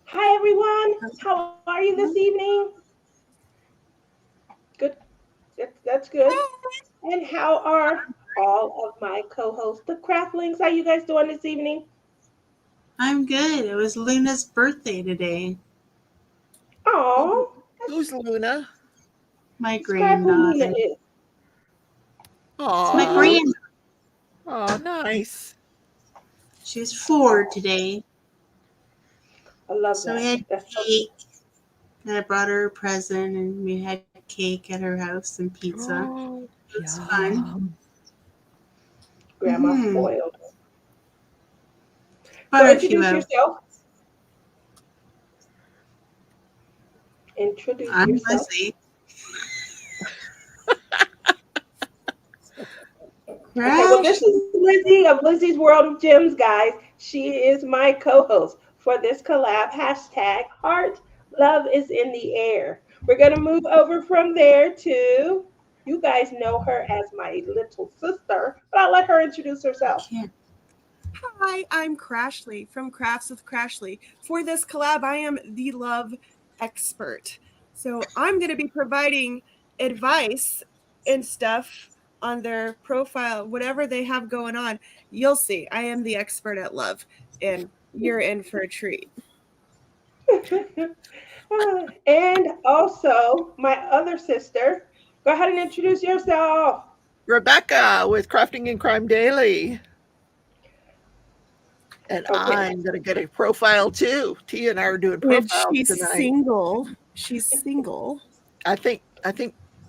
Hi, everyone. How are you this evening? Good. That's good. And how are all of my co-hosts, the Craftlings? How you guys doing this evening? I'm good. It was Luna's birthday today. Oh, Who's Luna? My describe who Luna granddaughter. is. It's my Aw. Who? grand. Oh, nice. She's 4 Oh, today. I love So we that. had That's so cake. And I brought her a present, and we had cake at her house and pizza. Oh, It was fun. yum. grandma Mm-hmm. spoiled. Brought So her a few introduce out. yourself. Introduce I'm yourself. Leslie. Okay, well, this Crash. is Lizzie of Lizzie's World of Gems, guys. She is my co-host for this collab. Hashtag Heart Love is in the air. We're gonna move over from there to you guys know her as my little sister, but I'll let her introduce I herself. can't. Hi, I'm Crashley from Crafts with Crashley. For this collab, I am the love expert. So I'm going to be providing advice and stuff on their profile, whatever they have going on. You'll see. I am the expert at love, and you're in for a treat. And also my other sister. Go ahead and introduce yourself. Rebecca with Crafting and Crime Daily. And Okay. I'm going to get a profile too. Tia and I are doing And profiles she's tonight. single. She's single. I think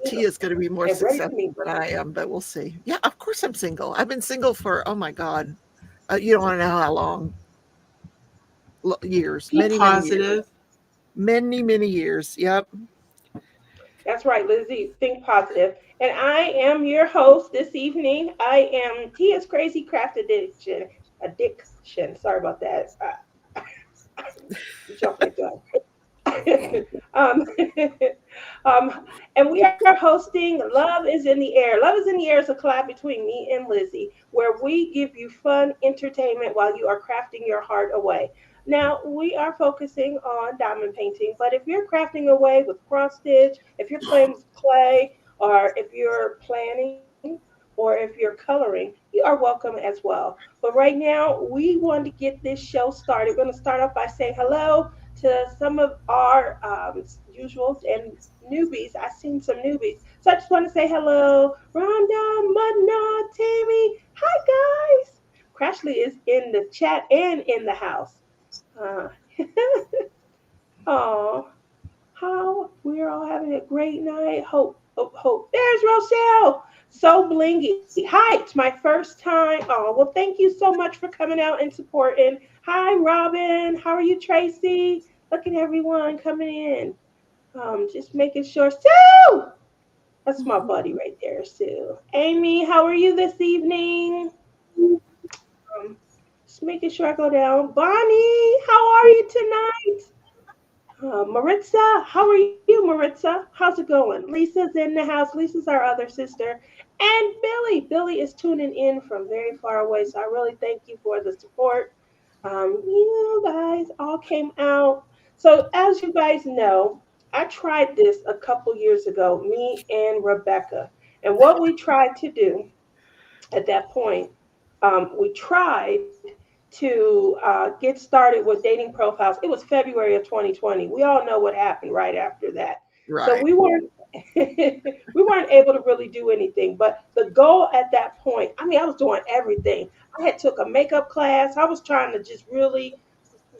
Tia's going to be more And ready to successful meet. than I am, but we'll see. Yeah, of course I'm single. I've been single for, oh my God, you don't want to know how long. Years, Be many years. positive. Many years. Yep. That's right, Lizzie. Think positive. And I am your host this evening. I am Tia's Crazy Craft Addiction. Addiction. Sorry about that. Jumped my tongue. um, and we are hosting Love is in the Air. Love is in the Air is a collab between me and Lizzie where we give you fun entertainment while you are crafting your heart away. Now, we are focusing on diamond painting, but if you're crafting away with cross stitch, if you're playing with clay, or if you're planning, or if you're coloring, you are welcome as well. But right now, we want to get this show started. We're going to start off by saying hello to some of our usuals and newbies. I've seen some newbies. So I just want to say hello, Rhonda, Mudna, Tammy. Hi, guys. Crashley is in the chat and in the house. Uh, oh, how we're all having a great night. Hope. There's Rochelle. So blingy. Hi, it's my first time. Oh, well, thank you so much for coming out and supporting. Hi, Robin. How are you, Tracy? Look at everyone coming in. Just making sure. Sue! That's my buddy right there, Sue. Amy, how are you this evening? Um, just making sure I go down. Bonnie, how are you tonight? Maritza, how are you, Maritza? How's it going? Lisa's in the house. Lisa's our other sister. And Billy. Billy is tuning in from very far away. So I really thank you for the support. You guys all came out. So, as you guys know, I tried this a couple years ago, me and Rebecca. And what we tried to do at that point, we tried to get started with dating profiles. It was February of 2020. We all know what happened right after that. So Right. we weren't we weren't able to really do anything. But the goal at that point, I mean, I was doing everything. I had took a makeup class. I was trying to just really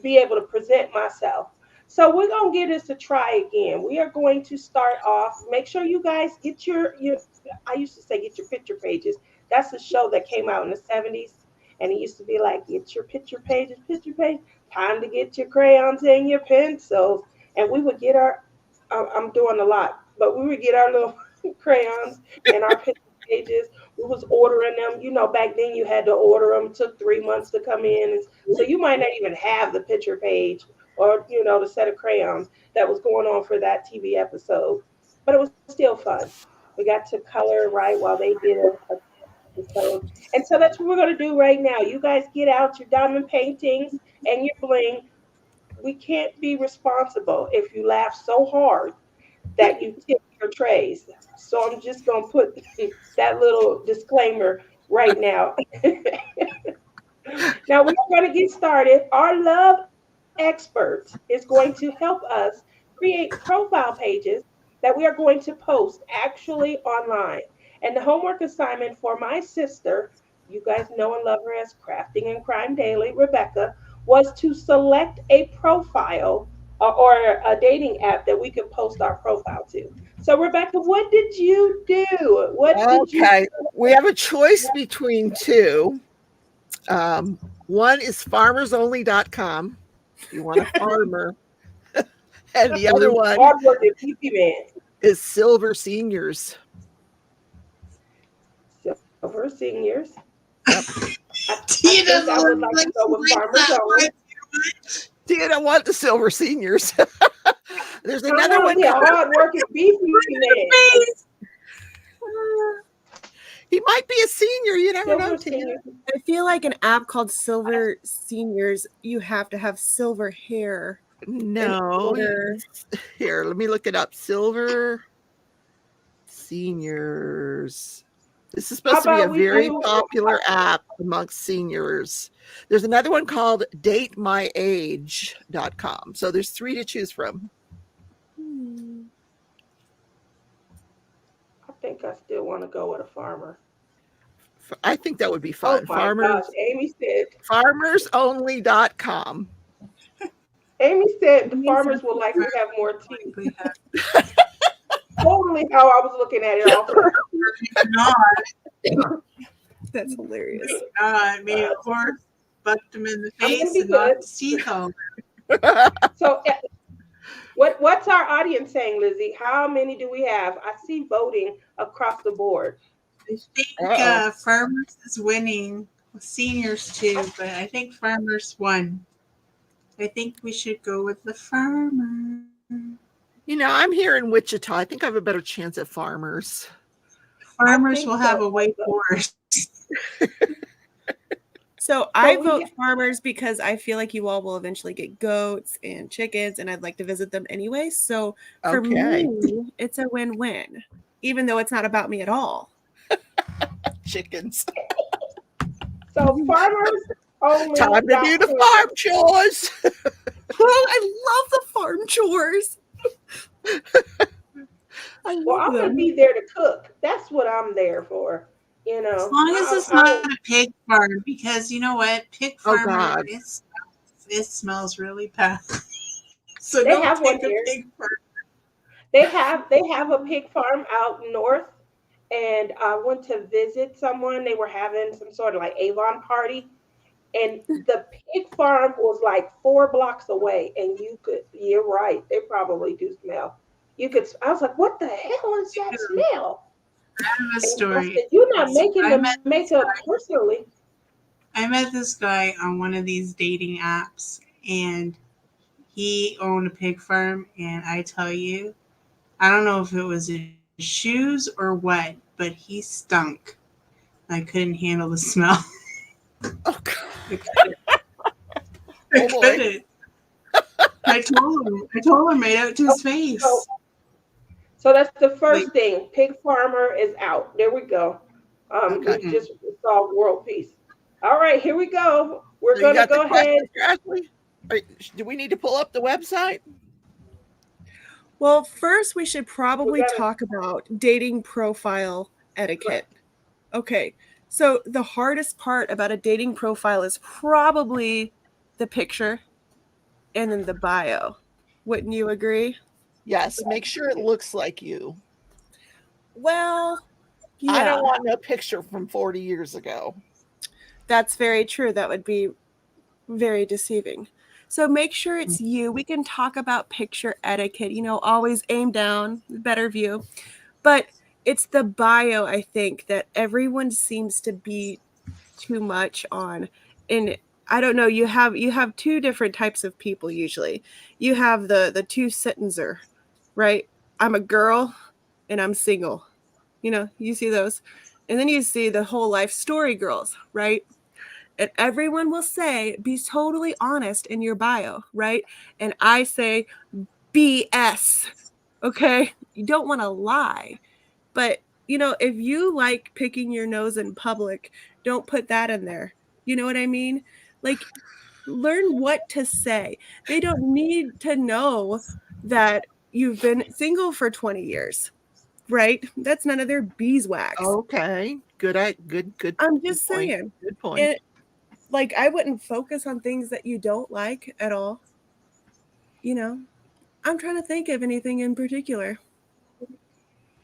be able to present myself. So we're gonna give this a try again. We are going to start off. Make sure you guys get your I used to say get your picture pages. That's a show that came out in the 70s. And it used to be like, get your picture pages, picture page. Time to get your crayons and your pencils. And we would get our, I'm doing a lot, but we would get our little crayons and our picture pages. We was ordering them. You know, back then you had to order them. It took 3 months to come in. And so you might not even have the picture page or, the set of crayons that was going on for that TV episode. But it was still fun. We got to color right while they did a And so that's what we're going to do right now. You guys get out your diamond paintings and your bling. We can't be responsible if you laugh so hard that you tip your trays. So I'm just going to put that little disclaimer right now. Now we're going to get started. Our love expert is going to help us create profile pages that we are going to post actually online. And the homework assignment for my sister, you guys know and love her as Crafting and Crime Daily, Rebecca, was to select a profile or a dating app that we could post our profile to. So, Rebecca, what did you do? What did you Okay, we have a choice between two. One is farmersonly.com. If you want a farmer. And the other one hardworking PC man. is Silver Seniors. Silver Seniors. Yep. Tia doesn't I would like to go with Farmers Only. Tia don't want the Silver Seniors. There's I another want one. to be a hardworking beefy man. He might be a senior. You never know. Silver Tia. Seniors. I feel like an app called Silver Seniors, you have to have silver hair. No. Order. Here, let me look it up. Silver Seniors. This is supposed to be a very popular app amongst seniors. There's another one called datemyage.com. So there's 3 to choose from. I think I still want to go with a farmer. I think that would be Oh fun. my gosh, Amy said. Farmersonly.com. Amy said the farmers will likely have more teeth. Totally how I was looking at it all. That's hilarious. Maybe a horse bucked him in the I'm gonna face be and knocked good. his teeth out. So what's our audience saying, Lizzie? How many do we have? I see voting across the board. I think farmers is winning. Seniors too, but I think farmers won. I think we should go with the farmer. You know, I'm here in Wichita. I think I have a better chance at farmers. Farmers will have a white horse. So I vote farmers because I feel like you all will eventually get goats and chickens, and I'd like to visit them anyway. So for me, it's a win-win, even though it's not about me at all. Chickens. So farmers only. Time to do the farm chores. Oh, I love the farm chores. I'm gonna be there to cook. That's what I'm there for. You know, as long as it's not a pig farm, because you know what, pig farm it smells really bad. So they have one here. Pig farm. They have a pig farm out north, and I went to visit someone. They were having some sort of like Avon party, and the pig farm was like 4 blocks away. And you're right, they probably do smell. I was like, what the hell is that smell? I have a story. Said, you're not making the makeup personally. I met this guy on one of these dating apps, and he owned a pig farm. And I tell you, I don't know if it was his shoes or what, but he stunk. I couldn't handle the smell. Oh, God. I couldn't. I told him right out to his face. So that's the first thing. Pig farmer is out. There we go. We just solved world peace. All right, here we go. We're going to go ahead. Do we need to pull up the website? Well, first we should probably talk about dating profile etiquette. Okay, so the hardest part about a dating profile is probably the picture and then the bio. Wouldn't you agree? Yes, make sure it looks like you. Well, yeah. I don't want no picture from 40 years ago. That's very true. That would be very deceiving. So make sure it's you. We can talk about picture etiquette, always aim down, better view. But it's the bio, I think, that everyone seems to be too much on. And I don't know, you have 2 different types of people usually. You have the 2-sentencer, right? I'm a girl and I'm single. You see those. And then you see the whole life story girls, right? And everyone will say, be totally honest in your bio, right? And I say, BS, okay? You don't want to lie. But, if you like picking your nose in public, don't put that in there. You know what I mean? Like, learn what to say. They don't need to know that you've been single for 20 years, right? That's none of their beeswax. Okay. Good. I'm just good point. saying. Good point. Like, I wouldn't focus on things that you don't like at all. I'm trying to think of anything in particular.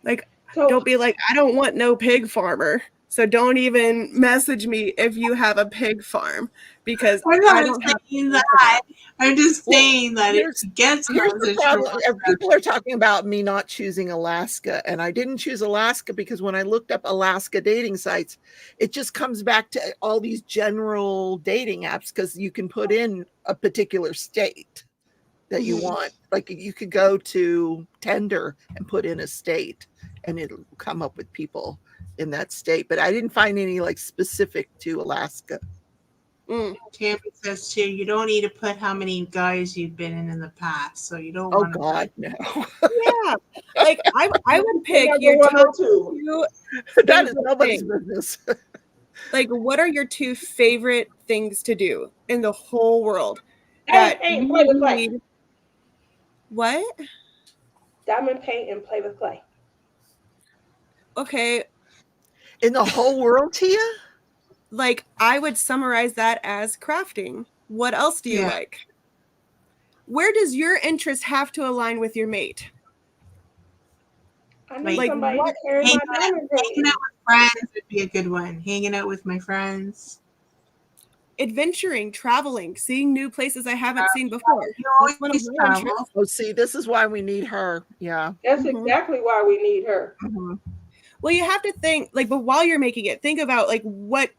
Like, don't be like, I don't want no pig farmer. So don't even message me if you have a pig farm, because I'm not saying that. I'm just saying that it gets here's the problem. People are talking about me not choosing Alaska, and I didn't choose Alaska because when I looked up Alaska dating sites, it just comes back to all these general dating apps because you can put in a particular state that you want. Like you could go to Tinder and put in a state and it'll come up with people in that state. But I didn't find any like specific to Alaska. Tammy says too, you don't need to put how many guys you've been in the past. So you don't Oh want to God, no. Yeah. Like I would pick your top two. That is nobody's business. Like, what are your two favorite things to do in the whole world? That ain't play with clay. What? Diamond paint and play with clay. Okay. In the whole world, Tia? Like, I would summarize that as crafting. What else do you like? Where does your interest have to align with your mate? I need somebody to carry my diamond paint. Hanging out with friends would be a good one. Hanging out with my friends. Adventuring, traveling, seeing new places I haven't seen before. Oh, see, this is why we need her. Yeah. That's exactly why we need her. Well, you have to think, like, but while you're making it, think about, like, what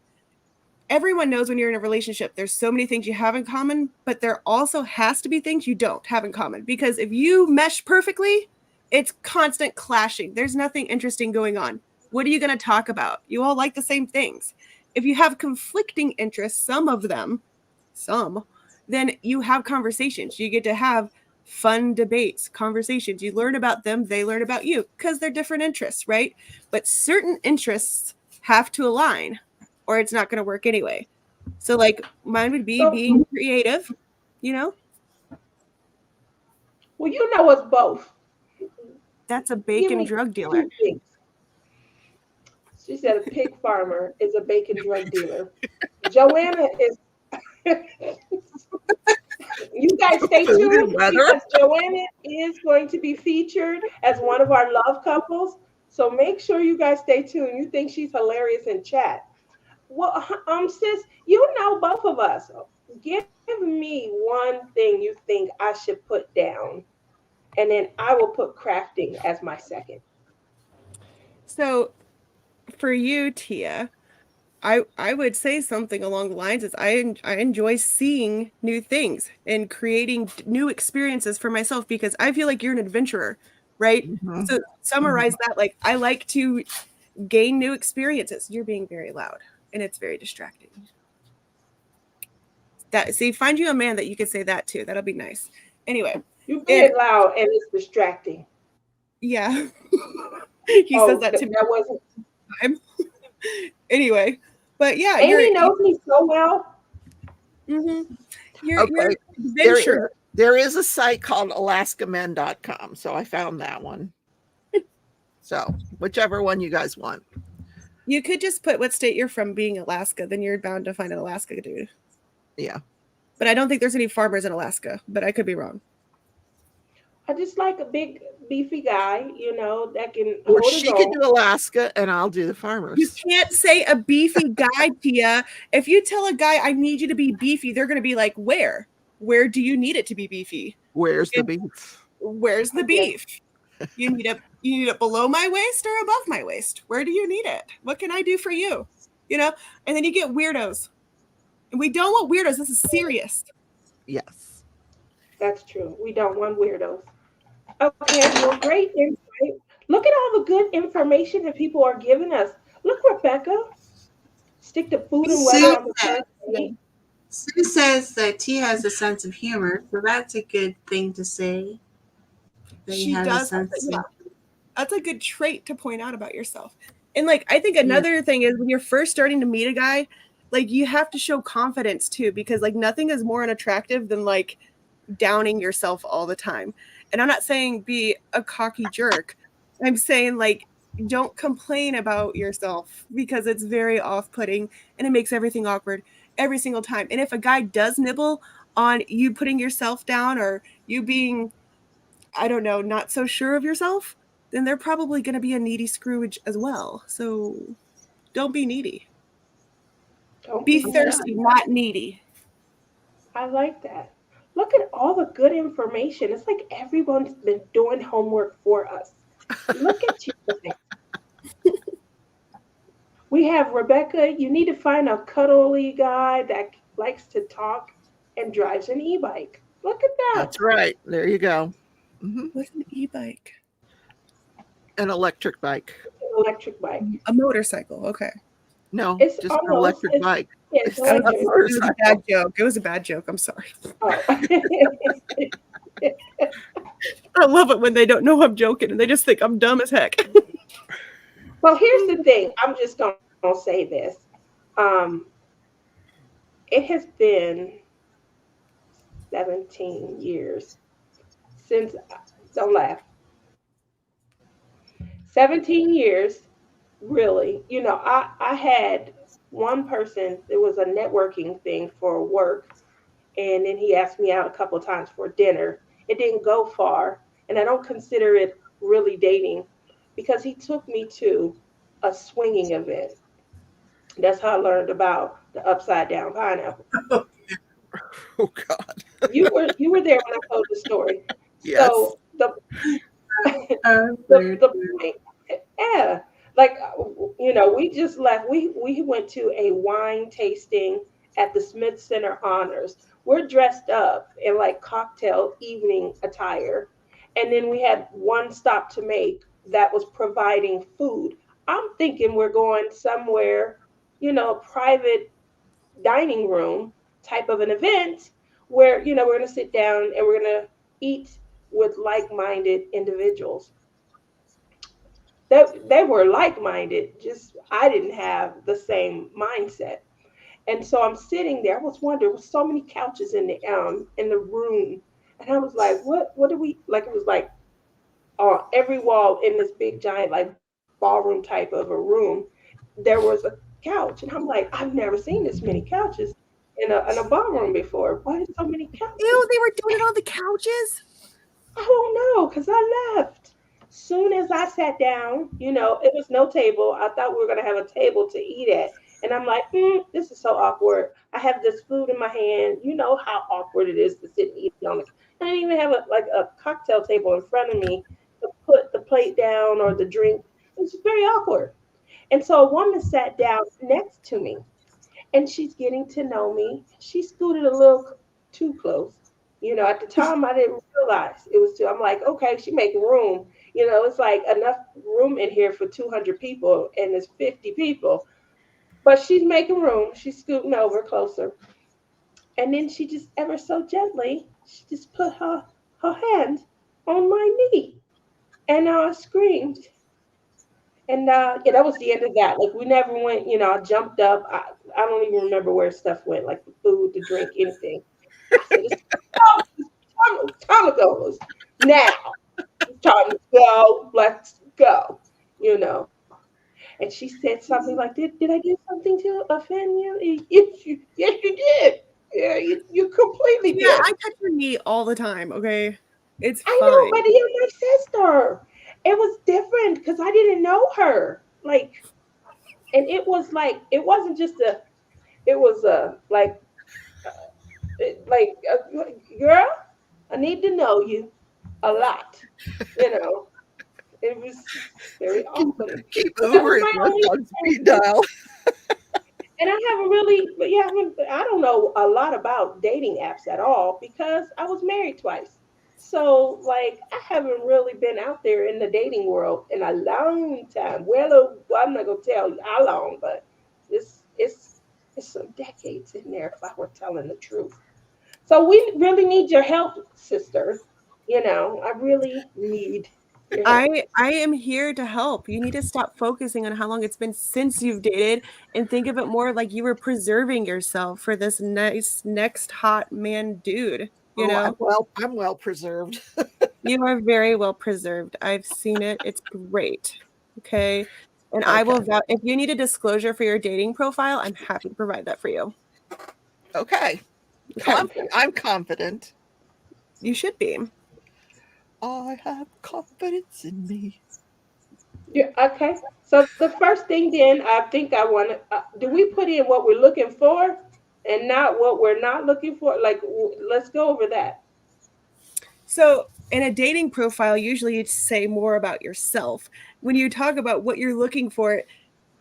everyone knows when you're in a relationship. There's so many things you have in common, but there also has to be things you don't have in common. Because if you mesh perfectly, it's constant clashing. There's nothing interesting going on. What are you going to talk about? You all like the same things. If you have conflicting interests, some of them, then you have conversations. You get to have fun debates, conversations. You learn about them, they learn about you, because they're different interests, right? But certain interests have to align, or it's not going to work anyway. So, like, mine would be being creative, Well, it's both. That's a bacon drug dealer. She said a pig farmer is a bacon drug dealer. Joanna is. You guys stay tuned because Joanna is going to be featured as one of our love couples. So make sure you guys stay tuned. You think she's hilarious in chat. Well, sis, both of us. Give me one thing you think I should put down, and then I will put crafting as my second. So for you, Tia, I would say something along the lines is I enjoy seeing new things and creating new experiences for myself because I feel like you're an adventurer, right? So summarize that, like, I like to gain new experiences. You're being very loud and it's very distracting. Find you a man that you could say that to. That'll be nice. Anyway. You being loud and it's distracting. Yeah. He says that to me. That wasn't time. Anyway, but yeah, Amy knows me so well. You're adventure. There is a site called alaskamen.com, so I found that one. So whichever one you guys want. You could just put what state you're from, being Alaska, then you're bound to find an Alaska dude. Yeah. But I don't think there's any farmers in Alaska, but I could be wrong. I just like a big, beefy guy, that can. Or she could do Alaska and I'll do the farmers. You can't say a beefy guy, Tia. If you tell a guy, I need you to be beefy, they're going to be like, where? Where do you need it to be beefy? Where's the beef? Where's the beef? You need it below my waist or above my waist? Where do you need it? What can I do for you? And then you get weirdos. And we don't want weirdos. This is serious. Yes. That's true. We don't want weirdos. Okay, well, great insight. Look at all the good information that people are giving us. Look, stick the food and weather on the Sue, first date. Sue says that T has a sense of humor, so that's a good thing to say. That he She has a does. sense Yeah, of that's a good trait to point out about yourself. And like, I think Yeah. another thing is when you're first starting to meet a guy, like you have to show confidence too, because like nothing is more unattractive than like downing yourself all the time. And I'm not saying be a cocky jerk. I'm saying like don't complain about yourself because it's very off-putting and it makes everything awkward every single time. And if a guy does nibble on you putting yourself down or you being, I don't know, not so sure of yourself, then they're probably going to be a needy Scrooge as well. So don't be needy. Don't Be be thirsty, shy. not needy. I like that. Look at all the good information. It's like everyone's been doing homework for us. Look at you. We have Rebecca. You need to find a cuddly guy that likes to talk and drives an e-bike. Look at that. That's right. There you go. What's an e-bike? An electric bike. Electric bike. A motorcycle. Okay. No, It's just an almost electric it's, bike. yeah, it's It's not a electric. It was a motorcycle. bad joke. It was a bad joke. I'm sorry. Oh. I love it when they don't know I'm joking and they just think I'm dumb as heck. Well, here's the thing. I'm just gonna say this. It has been 17 years since. Don't laugh. 17 years, really. You know, I had one person. It was a networking thing for work, and then he asked me out a couple of times for dinner. It didn't go far, and I don't consider it really dating because he took me to a swinging event. That's how I learned about the upside down pineapple. Oh God. You were there when I told the story. Yes. So the uh, the point, yeah, like we just left. We went to a wine tasting at the Smith Center Honors. We're dressed up in like cocktail evening attire, and then we had one stop to make that was providing food. I'm thinking we're going somewhere, a private dining room type of an event where we're going to sit down and we're going to eat with like-minded individuals. They were like-minded, just I didn't have the same mindset. And so I'm sitting there. I was wondering, there was so many couches in the room, and I was like, what do we like? It was like every wall in this big giant like ballroom type of a room, there was a couch, and I'm like, I've never seen this many couches in a ballroom before. Why is so many Ew, couches? they were doing it on the couches? I don't know, because I left. Soon as I sat down, it was no table. I thought we were gonna have a table to eat at. And I'm like, this is so awkward. I have this food in my hand. You know how awkward it is to sit and eat on it. I didn't even have a cocktail table in front of me to put the plate down or the drink. It was very awkward. And so a woman sat down next to me and she's getting to know me. She scooted a little too close. At the time I didn't realize it was too. I'm like, okay, she making room. It's like enough room in here for 200 people, and there's 50 people. But she's making room. She's scooting over closer, and then she just ever so gently, she just put her hand on my knee, and I screamed. And yeah, that was the end of that. Like we never went. I jumped up. I don't even remember where stuff went, like the food, the drink, anything. I said, it's time to go. It was now. It's time to go. Let's go. You know. And she said something like, "Did I do something to offend you? Yes, you did. Yeah, you completely Yeah, did. I touch your knee all the time, okay? It's I know, fine. but you're my sister. It was different because I didn't know her. Like, and it was like it wasn't just a. It was a girl. I need to know you a lot. You know, it was very Keep, awkward. keep That was Ubering my us only. on speed dial. And I haven't really, but yeah, I don't know a lot about dating apps at all because I was married twice. So, like, I haven't really been out there in the dating world in a long time. Well, I'm not gonna tell you how long, but it's decades in there if I were telling the truth. So we really need your help, sister. I really need your help. I am here to help. You need to stop focusing on how long it's been since you've dated and think of it more like you were preserving yourself for this nice next hot man dude, you Oh, know? I'm well preserved. You are very well preserved. I've seen it. It's great. Okay. And I will Okay. if you need a disclosure for your dating profile, I'm happy to provide that for you. Okay. Okay. I'm confident. You should be. I have confidence in me. Yeah, okay. So the first thing then, I think I want to, do we put in what we're looking for and not what we're not looking for? Like, let's go over that. So, in a dating profile, usually you say more about yourself. When you talk about what you're looking for,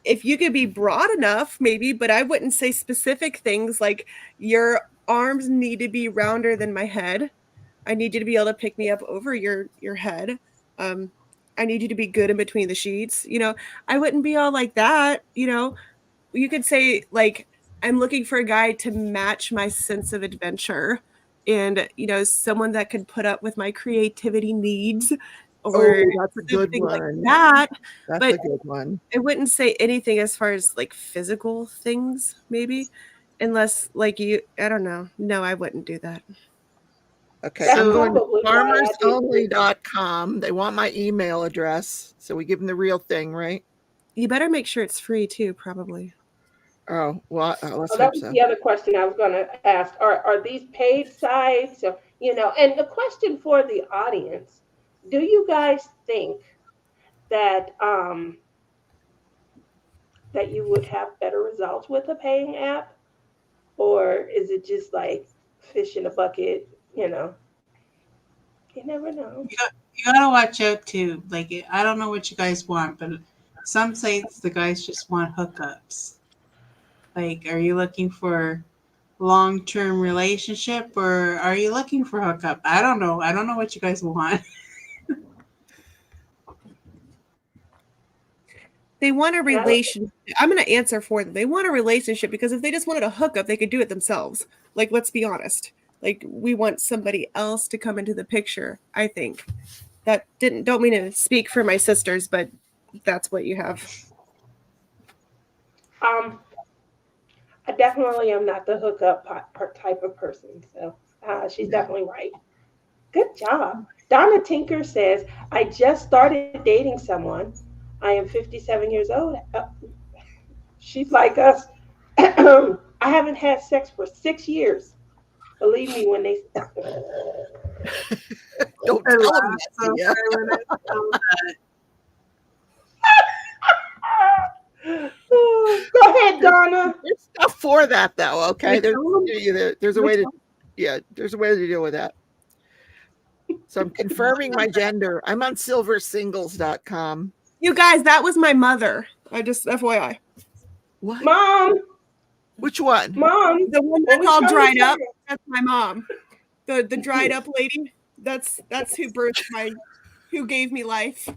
if you could be broad enough, maybe, but I wouldn't say specific things like your arms need to be rounder than my head. I need you to be able to pick me up over your head. Um, I need you to be good in between the sheets. I wouldn't be all like that. You could say like I'm looking for a guy to match my sense of adventure and someone that could put up with my creativity needs or Oh, that's a good something like one. that. That's But a good one. I wouldn't say anything as far as like physical things, maybe, unless like I don't know. No, I wouldn't do that. Okay, That's I'm So going to probably why I didn't. farmersonly.com. They want my email address, so we give them the real thing, right? You better make sure it's free too, probably. Oh, well, let's Oh, that hope was so. the other question I was going to ask. Are these paid sites? And the question for the audience, do you guys think that that you would have better results with a paying app, or is it just like fish in a bucket? You never know. you gotta watch out too. Like, I don't know what you guys want, but some sites the guys just want hookups. Like, are you looking for long-term relationship or are you looking for hookup? I don't know. I don't know what you guys want. They want a And I, relationship. I'm going to answer for them. They want a relationship because if they just wanted a hookup, they could do it themselves. Like, let's be honest. Like, we want somebody else to come into the picture, I think. Don't mean to speak for my sisters, but that's what you have. um, I definitely am not the hookup type of person. So she's definitely right. Good job. Donna Tinker says, I just started dating someone. I am 57 years old. She's like us. I haven't had sex for 6 years. Believe me when they. Don't I tell them laughed that, so yeah. hard when I saw that. Go ahead, Donna. There's stuff for that, though. Okay, there's a way to, there's a way to deal with that. So I'm confirming my gender. I'm on silversingles.com. You guys, that was my mother. I just, FYI. What? Mom. Which one? Mom. The one when we that's all come to dried up, town- that's my mom. The dried up lady, that's who gave me life.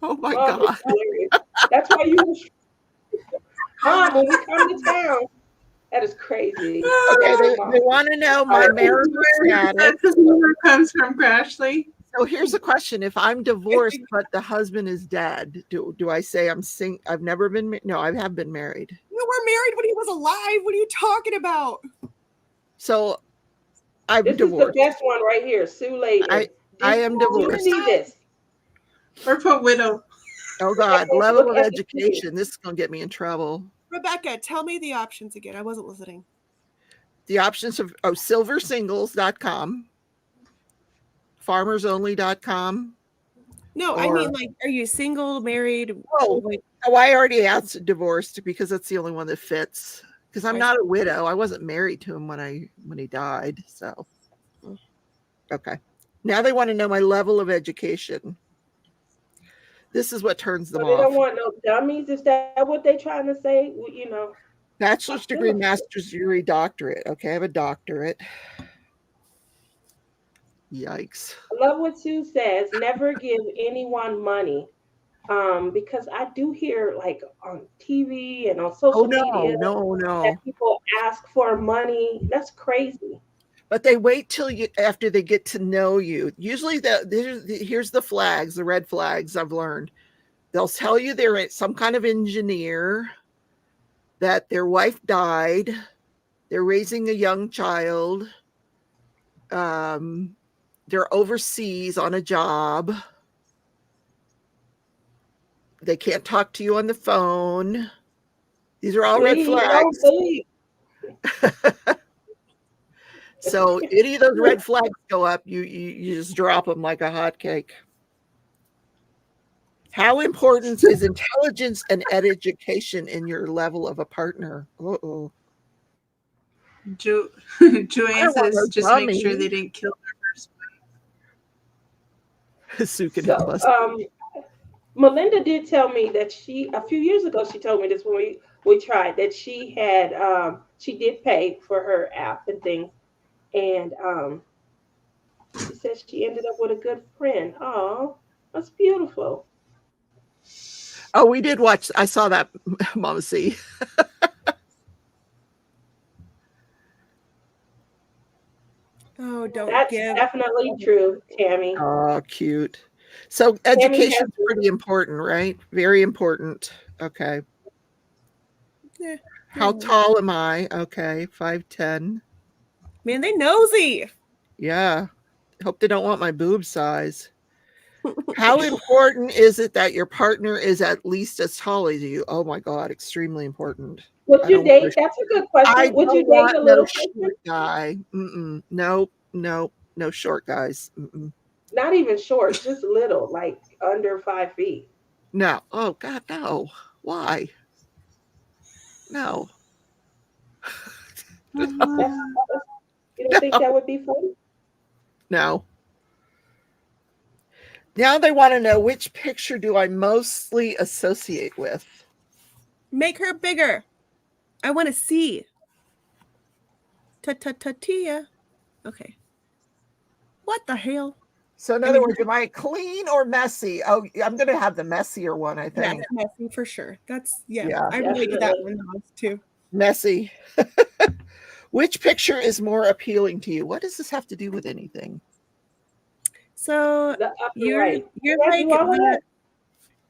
Oh my Mom is God. hilarious. That's why you was. Mom, when we come to town, that is crazy. Okay, they want to know my marital status. This number comes from Crashley. So here's a question: if I'm divorced but the husband is dead, do I say I'm I've never been? No, I have been married. You were married when he was alive. What are you talking about? So I'm This divorced. is the best one right here. Sue Layton. I am divorced. You see this? Or put widow. Oh God, Look level of at the education. This is gonna get me in trouble. Rebecca, tell me the options again. I wasn't listening. The options of silversingles.com, farmersonly.com. No, I mean, like, are you single, married? Oh, I already asked divorced because that's the only one that fits. Because I'm not a widow. I wasn't married to him when he died. So, okay. Now they want to know my level of education. This is what turns them So they off. don't want no dummies. Is that what they trying to say? Bachelor's degree, master's degree, doctorate. Okay, I have a doctorate. Yikes. I love what Sue says. Never give anyone money. Because I do hear like on TV and on Oh social no, media no, that no. people ask for money. That's crazy. But they wait till you after they get to know you. Usually, here's the flags, the red flags I've learned. They'll tell you they're some kind of engineer, that their wife died, they're raising a young child, they're overseas on a job, they can't talk to you on the phone. These are all red Please don't flags. believe. So any of those red flags go up, you just drop them like a hot cake. How important is intelligence and education in your level of a partner? Uh-oh. Joanne I don't says, want just no make sure they dummy. didn't kill their first. Sue can help So, us. Melinda did tell me that a few years ago she told me this when we tried that she did pay for her app and things, and she said she ended up with a good friend. Oh, that's beautiful. Oh, we did watch. I saw that, Mama C. Oh, don't That's give. definitely true, Tammy. Oh, cute. So Tammy has education's pretty important, right? Very important. Okay. Yeah. How tall am I? Okay, 5'10". Man, they nosy. Yeah. Hope they don't want my boob size. How important is it that your partner is at least as tall as you? Oh my God, extremely important. Would I you don't want date? That's a good I question. Would you don't date want a no little person? short guy. Mm-mm. Nope, nope, no short guys. Mm-mm. Not even short, just little, like under 5 feet. No. Oh God, no. Why? No. That's, you don't think No. that would be fun? No. Now they want to know, which picture do I mostly associate with? Make her bigger. I want to see. Ta-ta-ta-tia. Okay. What the hell? So in other words, am I clean or messy? Oh, I'm going to have the messier one, I Yeah, think. messy for sure. That's Yeah. I relate to that Definitely. one the most too. Messy. Which picture is more appealing to you? What does this have to do with anything? So The upper you're right. you're Did I like do all of that?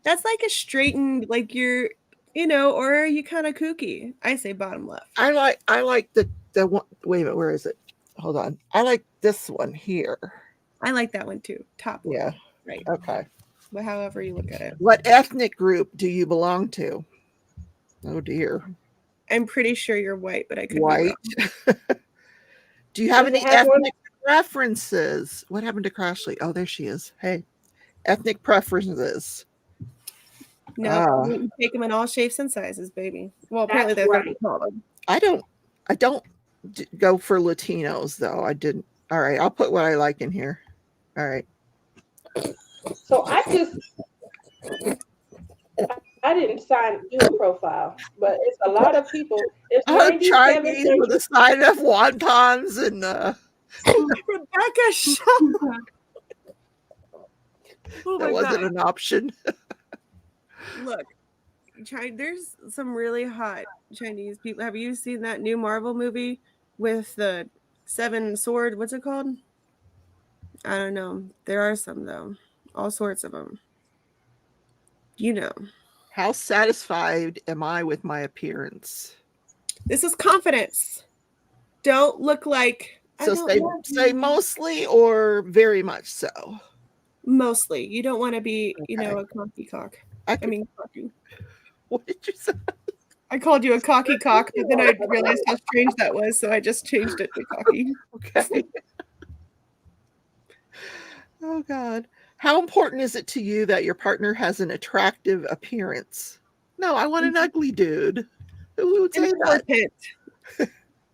that's like a straightened, like you're, or are you kind of kooky? I say bottom left. I like the one. Wait a minute, where is it? Hold on. I like this one here. I like that one too. Top one. Yeah. Right. Okay. But however you look at it. What ethnic group do you belong to? Oh dear. I'm pretty sure you're white, but I could be White. wrong. Do you have Does it any have one? ethnic preferences? What happened to Crashley? Oh, there she is. Hey, ethnic preferences. No, you take them in all shapes and sizes, baby. Well, apparently That's they're right. I don't go for Latinos though. I didn't. All right, I'll put what I like in here. All right. So I didn't do a profile, but it's a lot of people. It's Oh, 97 Chinese with a side of wontons and Rebecca, shut up. Oh that my wasn't God. an option. Look, there's some really hot Chinese people. Have you seen that new Marvel movie with the 7 sword? What's it called? I don't know. There are some though. All sorts of them. How satisfied am I with my appearance? This is confidence. Don't look like. So say mostly or very much so. Mostly. You don't want to be, Okay. a cocky cock. Cocky. What did you say? I called you a cocky cock, but then I realized how strange that was, so I just changed it to cocky. Okay. Oh God. How important is it to you that your partner has an attractive appearance? No, I want an ugly dude. Who would say that?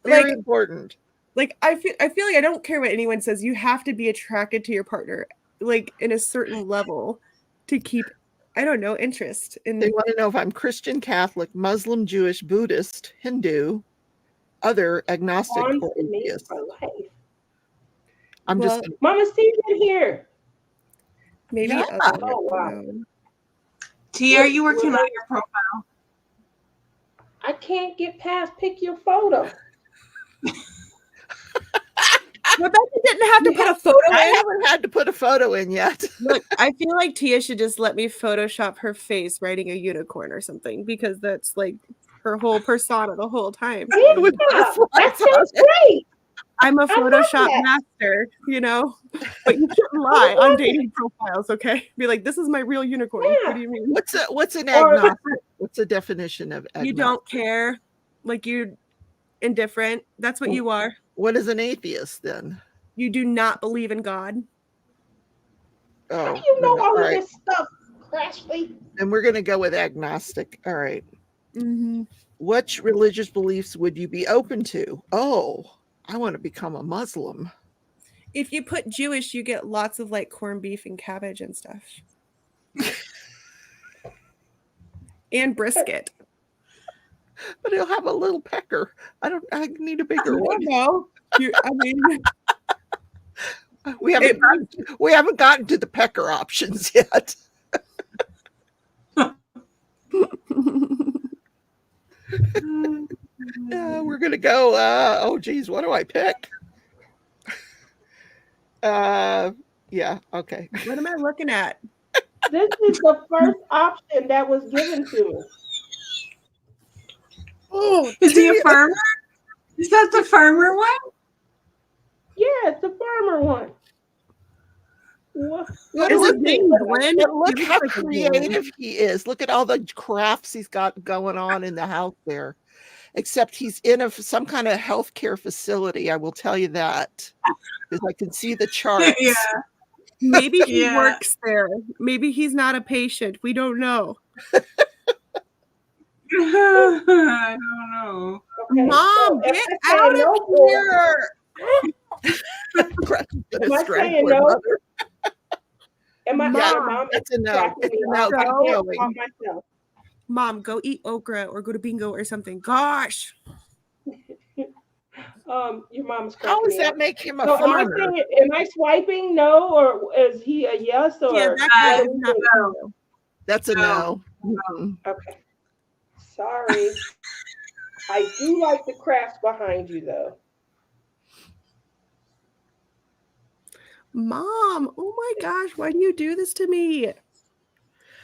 Very important. Like I feel like I don't care what anyone says. You have to be attracted to your partner, like in a certain level, to keep, I don't know, interest. They want to know if I'm Christian, Catholic, Muslim, Jewish, Buddhist, Hindu, other agnostic, or atheist. I'm just Mama Steve's in here. Maybe. Yeah. Oh wow. T, are you working on your profile? I can't get past pick your photo. Rebecca didn't have to put a photo I in. haven't had to put a photo in yet. Look, I feel like Tia should just let me Photoshop her face riding a unicorn or something, because that's like her whole persona the whole time. Yeah, With that butterflies on sounds it. great. I'm a I love Photoshop that. master, you know, but you shouldn't lie love on it. dating profiles, okay? Be like, this is my real unicorn. Yeah. What do you mean? What's an Or- agnostic? What's the definition of agnostic? You don't care, like you're indifferent. That's what you are. What is an atheist then? You do not believe in God. Oh, How do you know all all of right. this stuff, Crashley? And we're gonna go with agnostic. All right. Mm-hmm. What religious beliefs would you be open to? Oh, I want to become a Muslim. If you put Jewish, you get lots of like corned beef and cabbage and stuff. And brisket. But it'll have a little pecker. I need a bigger one. No. I mean, We haven't gotten to the pecker options yet. We're gonna go. Oh geez, what do I pick? Yeah, okay. what am I looking at? This is the first option that was given to me. Oh, Is he a farmer? Is that the farmer one? Yeah, it's the farmer one. What Is was it it? Glenn? But look He how looks like a Glenn. creative he is. Look at all the crafts he's got going on in the house there. Except he's in some kind of healthcare facility. I will tell you that, because I can see the charts. Yeah. Maybe he Yeah. works there. Maybe he's not a patient. We don't know. I don't know. Okay, Mom, so get am I saying out no of for- here. Am I saying no? Am I? Mom, Mom, That's a no. tracking It's me a no. off. I Keep can't going. stop myself. Mom, go eat okra or go to bingo or something. Gosh. Your mom's How cracking does me that up. make him a So am I farmer? saying, am I swiping no, or is he a yes, or Yeah, that guy what is do we not think? bingo. That's a no. No. Mhm. Okay. Sorry. I do like the crafts behind you, though. Mom, oh my gosh, why do you do this to me?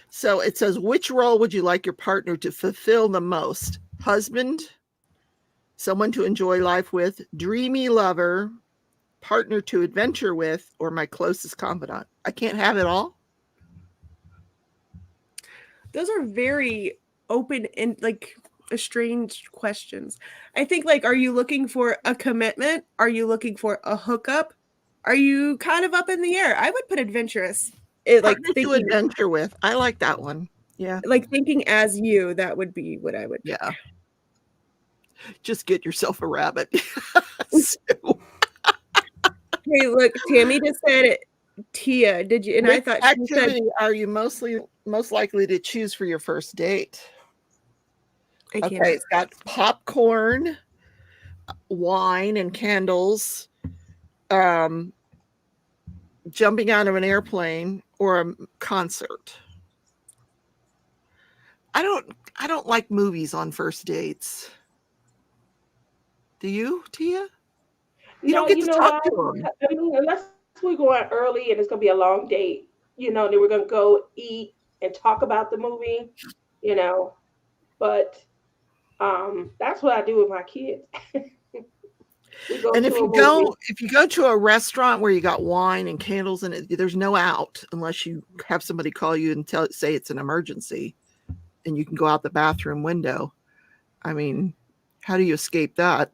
So it says, which role would you like your partner to fulfill the most? Husband, someone to enjoy life with, dreamy lover, partner to adventure with, or my closest confidant? I can't have it all. Those are very open and like estranged questions. I think like, are you looking for a commitment? Are you looking for a hookup? Are you kind of up in the air? I would put adventurous. Like Partner to thinking, adventure with. I like that one. Yeah. like thinking as you, that would be what I would. Yeah. Just get yourself a rabbit. So, Hey, look, Tammy just said it. Tia, did you? And I which thought she said, activity are you most likely to choose for your first date? I can't. Okay, it's got popcorn, wine and candles, jumping out of an airplane, or a concert. I don't like movies on first dates. Do you, Tia? You don't get to talk to them. I mean, unless we're going early and it's gonna be a long date, then we're gonna go eat and talk about the movie, But that's what I do with my kids. And if you go to a restaurant where you got wine and candles in it, there's no out unless you have somebody call you and say it's an emergency, and you can go out the bathroom window. I mean, how do you escape that?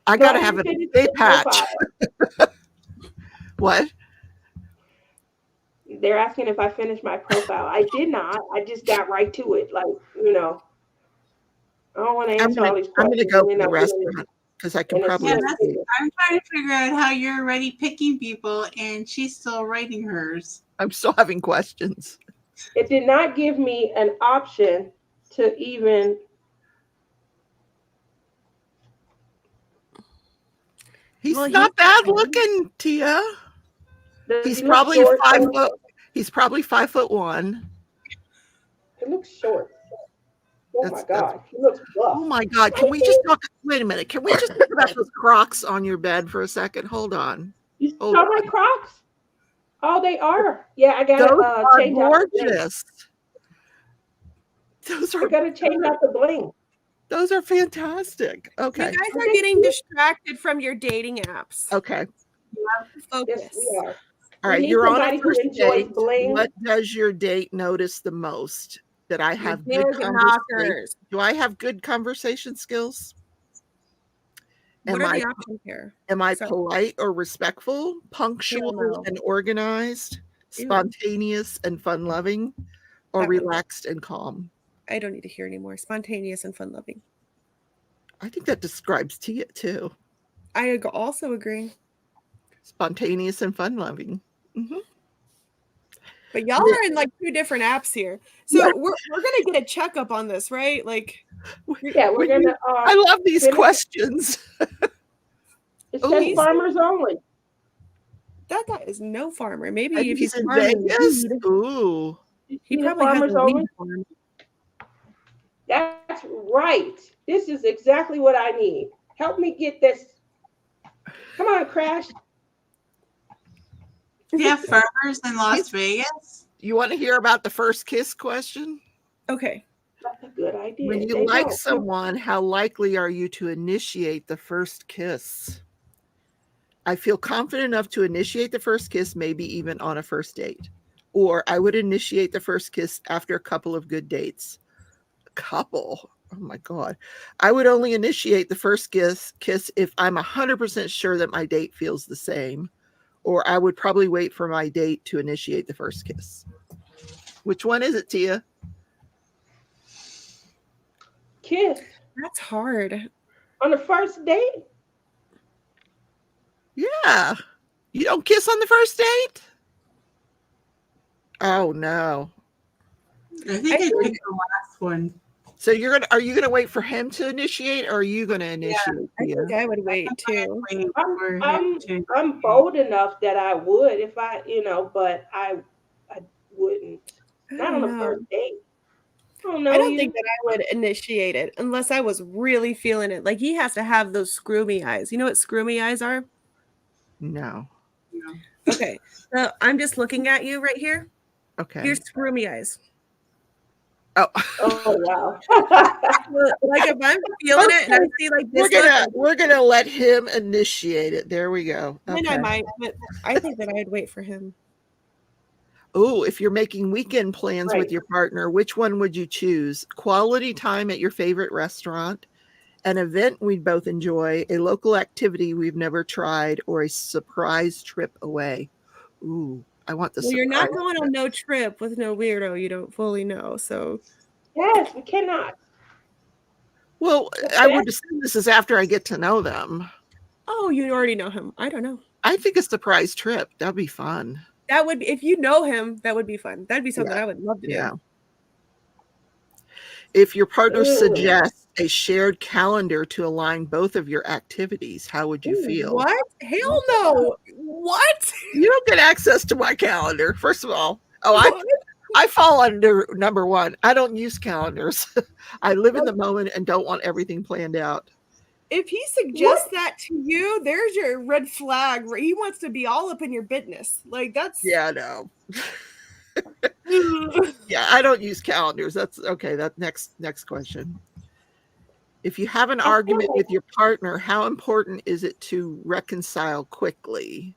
I gotta have a day patch. What? They're asking if I finished my profile. I did not. I just got right to it. Like, I don't want to answer all these questions. I'm gonna go to the restaurant because I can probably. Yeah, I'm trying to figure out how you're already picking people, and she's still writing hers. I'm still having questions. It did not give me an option to even. He's not bad looking, Tia. Does He's he look probably short, 5 though? foot. He's probably 5'1". He looks short. Oh my That's God, he looks buff. oh my God. Can we just talk? Wait a minute. Can we just talk about those Crocs on your bed for a second? Hold on. You Hold saw on. my Crocs? Oh, they are. Yeah, I Those gotta are change out the bling. gorgeous. Those I are gotta change out the bling. those are fantastic. You Okay. guys are getting distracted from your dating apps. Okay. Focus. Yes, we are. All We right. need You're on a somebody who first enjoys date. bling. What does your date notice the most? That I have good Big conversation. knockers. Do I have good conversation skills? What Am are I the options here? am I Sorry. polite or respectful, punctual no. and organized, Ew. spontaneous and fun-loving, or That one. relaxed and calm? I don't need to hear anymore. Spontaneous and fun-loving. I think that describes Tia too. I also agree. Spontaneous and fun-loving. Mhm. But y'all are in like two different apps here. So we're gonna get a checkup on this, right? Like Yeah, we're gonna. I love these finish- questions. It Oh, says he's- farmers only. that guy is no farmer. Maybe And if he's in farming Vegas. weed, Ooh. he See the probably has farmers a only. weed farm. That's right. This is exactly what I need. Help me get this. Come on, Crash. Yeah, farmers in Las Vegas. You want to hear about the first kiss question? Okay. That's a good idea. When you They like don't. someone, how likely are you to initiate the first kiss? I feel confident enough to initiate the first kiss, maybe even on a first date. Or I would initiate the first kiss after a couple of good dates. A couple? Oh my God. I would only initiate the first kiss if I'm 100% sure that my date feels the same. Or I would probably wait for my date to initiate the first kiss. Which one is it, Tia? Kiss That's hard. on the first date? Yeah. You don't kiss on the first date? Oh no. I think I picked the last one. So are you gonna wait for him to initiate, or are you gonna initiate? I Tia? think I would wait too. Wait for him to- I'm bold enough that I would if I, but I wouldn't. Not on the first date. I don't know. I don't you. think that I would initiate it unless I was really feeling it. Like he has to have those screwy eyes. You know what screwy eyes are? No. Okay. So I'm just looking at you right here. Okay. Here's screwy eyes. Oh. Oh wow. Like if I'm feeling it and I see like this, we're gonna let him initiate it. There we go. then I might. But I think that I'd wait for him. Oh, if you're making weekend plans with Right. your partner, which one would you choose? Quality time at your favorite restaurant, an event we'd both enjoy, a local activity we've never tried, or a surprise trip away? Ooh, I want the Well, you're not surprise going trip. on no trip with no weirdo you don't fully know. So Yes, we cannot. Well, I would assume this is after I get to know them. oh, you already know him. I don't know. I think a surprise trip. That'd be fun. That would be, if you know him, that would be fun. That'd be something Yeah. I would love to Yeah. do. If your partner Ooh. suggests a shared calendar to align both of your activities, how would you feel? What? Hell no. What? You don't get access to my calendar, first of all. Oh, I fall under number one. I don't use calendars. I live in the moment and don't want everything planned out. If he suggests that to you, there's your red flag. He wants to be all up in your business. Like that's Yeah, no. Yeah, I don't use calendars. That's okay. That next question. If you have an argument with your partner, how important is it to reconcile quickly?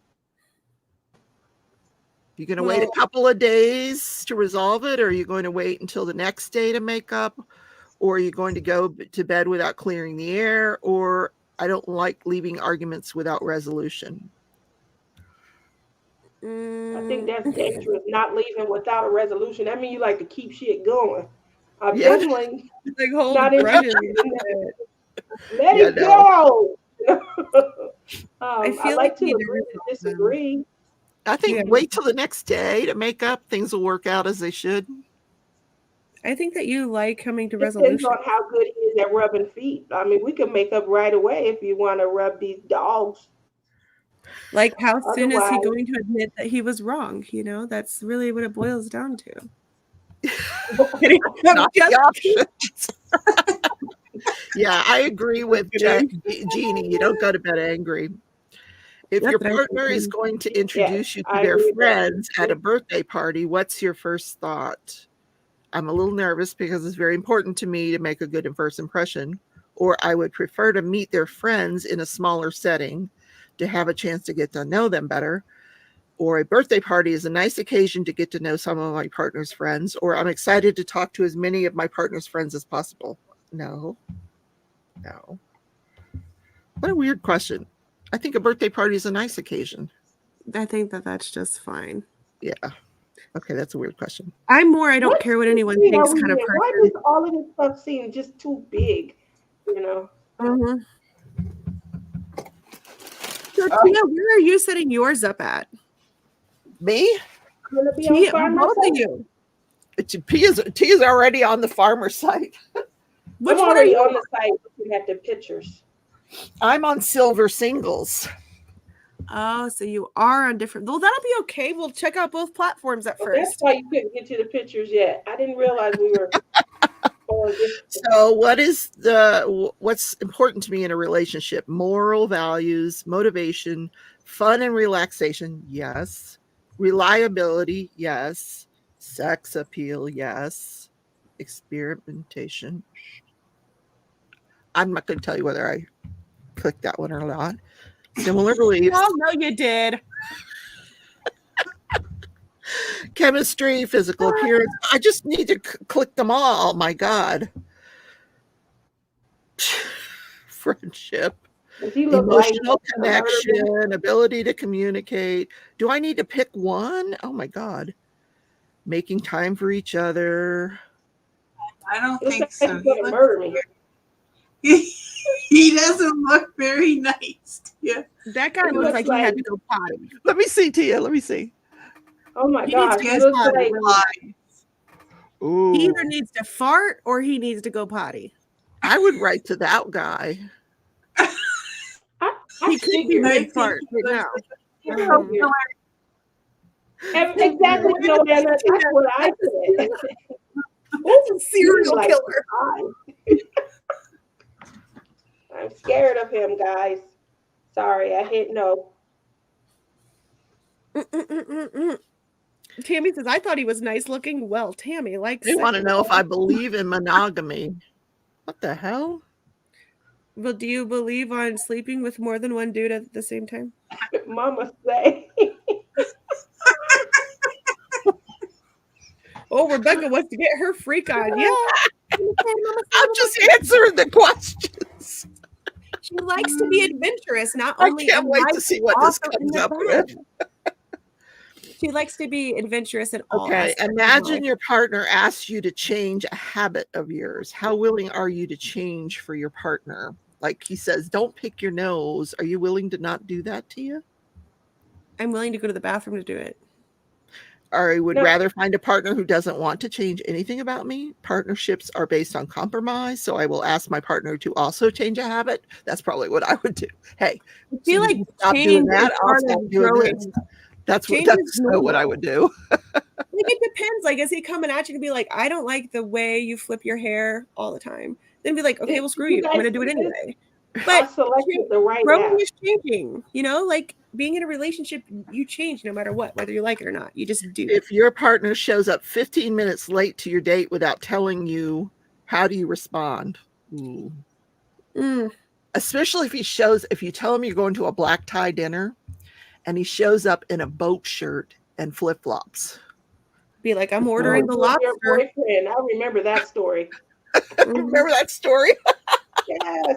You going to wait a couple of days to resolve it, or are you going to wait until the next day to make up? Or are you going to go to bed without clearing the air? Or I don't like leaving arguments without resolution. I think that's dangerous, not leaving without a resolution. I mean, you like to keep shit going. I'm Yeah. definitely like hold not grudges. interested in that. Let Yeah, it no. go. I feel like like to you agree to disagree. I think Yeah. wait till the next day to make up. Things will work out as they should. I think that you like coming to Depends resolution. on how good he is at rubbing feet. I mean, we can make up right away if you want to rub these dogs. Like, how soon is he Otherwise- going to admit that he was wrong? You know, that's really what it boils down to. Not the options. Yeah, I agree with Jeannie. You don't go to bed angry. If That's your what I was partner is thinking. going to introduce you to I their agree with that. friends at a birthday party, what's your first thought? I'm a little nervous because it's very important to me to make a good first impression, or I would prefer to meet their friends in a smaller setting to have a chance to get to know them better. Or a birthday party is a nice occasion to get to know some of my partner's friends, or I'm excited to talk to as many of my partner's friends as possible. No. What a weird question. I think a birthday party is a nice occasion. I think that that's just fine. Yeah. Okay, that's a weird question. I'm more, I don't care what anyone thinks kind of Why person. does all of this stuff seem just too big? You know. Mhm. So, Tia, where are you setting yours up at? Me? I'm gonna be on Tia, farmer both site. of you. Tia's already on the farmer site. Which I'm one are already you on the site looking at the pictures. I'm on silver singles. Oh, so you are on different. Well, that'll be okay. We'll check out both platforms at Well, that's first. why you couldn't get to the pictures yet. I didn't realize we were on this. So what's important to me in a relationship? Moral values, motivation, fun and relaxation, yes. Reliability, yes. Sex appeal, yes. Experimentation. I'm not going to tell you whether I clicked that one or not. Similar beliefs. Oh, no, you did. Chemistry, physical appearance. I just need to click them all. My God. Friendship, Does he look like emotional a murderer? connection, ability to communicate. Do I need to pick one? Oh my God. Making time for each other. I don't Looks think like so. he's gonna murder me. He doesn't look very nice. Yeah. That guy He looks looks like he like- had to go potty. Let me see, Tia. Let me see. Oh my He gosh, needs he to looks get like Why? Ooh. He either needs to fart or he needs to go potty. I would write to that guy. I He could be figured. I mid think fart he right looks now. I figured. Exactly, no, man, that's what I said. That's a serial Like, killer. I'm scared of him, guys. Sorry, I hit no. Tammy says, I thought he was nice looking. Well, Tammy likes They want to sex. know if I believe in monogamy. What the hell? Well, do you believe on sleeping with more than one dude at the same time? Mama say. Oh, Rebecca wants to get her freak on. Yeah. I'm just answering the questions. She likes to be adventurous, not I only can't in wait life, to see what this also in comes the up bed. with. She likes to be adventurous in all Okay, aspects of imagine life. your partner asks you to change a habit of yours. How willing are you to change for your partner? Like he says, don't pick your nose. Are you willing to not do that to you? I'm willing to go to the bathroom to do it. Or I would No. rather find a partner who doesn't want to change anything about me. Partnerships are based on compromise. So I will ask my partner to also change a habit. That's probably what I would do. Hey, I feel like stop doing change that. is I'll part stop of doing growing. this. That's Change that's is so what normal. I would do. Like, it depends. Like, is he coming at you to be like, I don't like the way you flip your hair all the time? Then be like, okay, well, screw you. I'm going to do it anyway. I But selected the right growing app. is changing. You know, like being in a relationship, you change no matter what, whether you like it or not. You just do. If your partner shows up 15 minutes late to your date without telling you, how do you respond? Ooh. Especially if you tell him you're going to a black tie dinner and he shows up in a boat shirt and flip-flops. Be like, I'm ordering the Your lobster. boyfriend. I remember that story. Remember that story? Yes.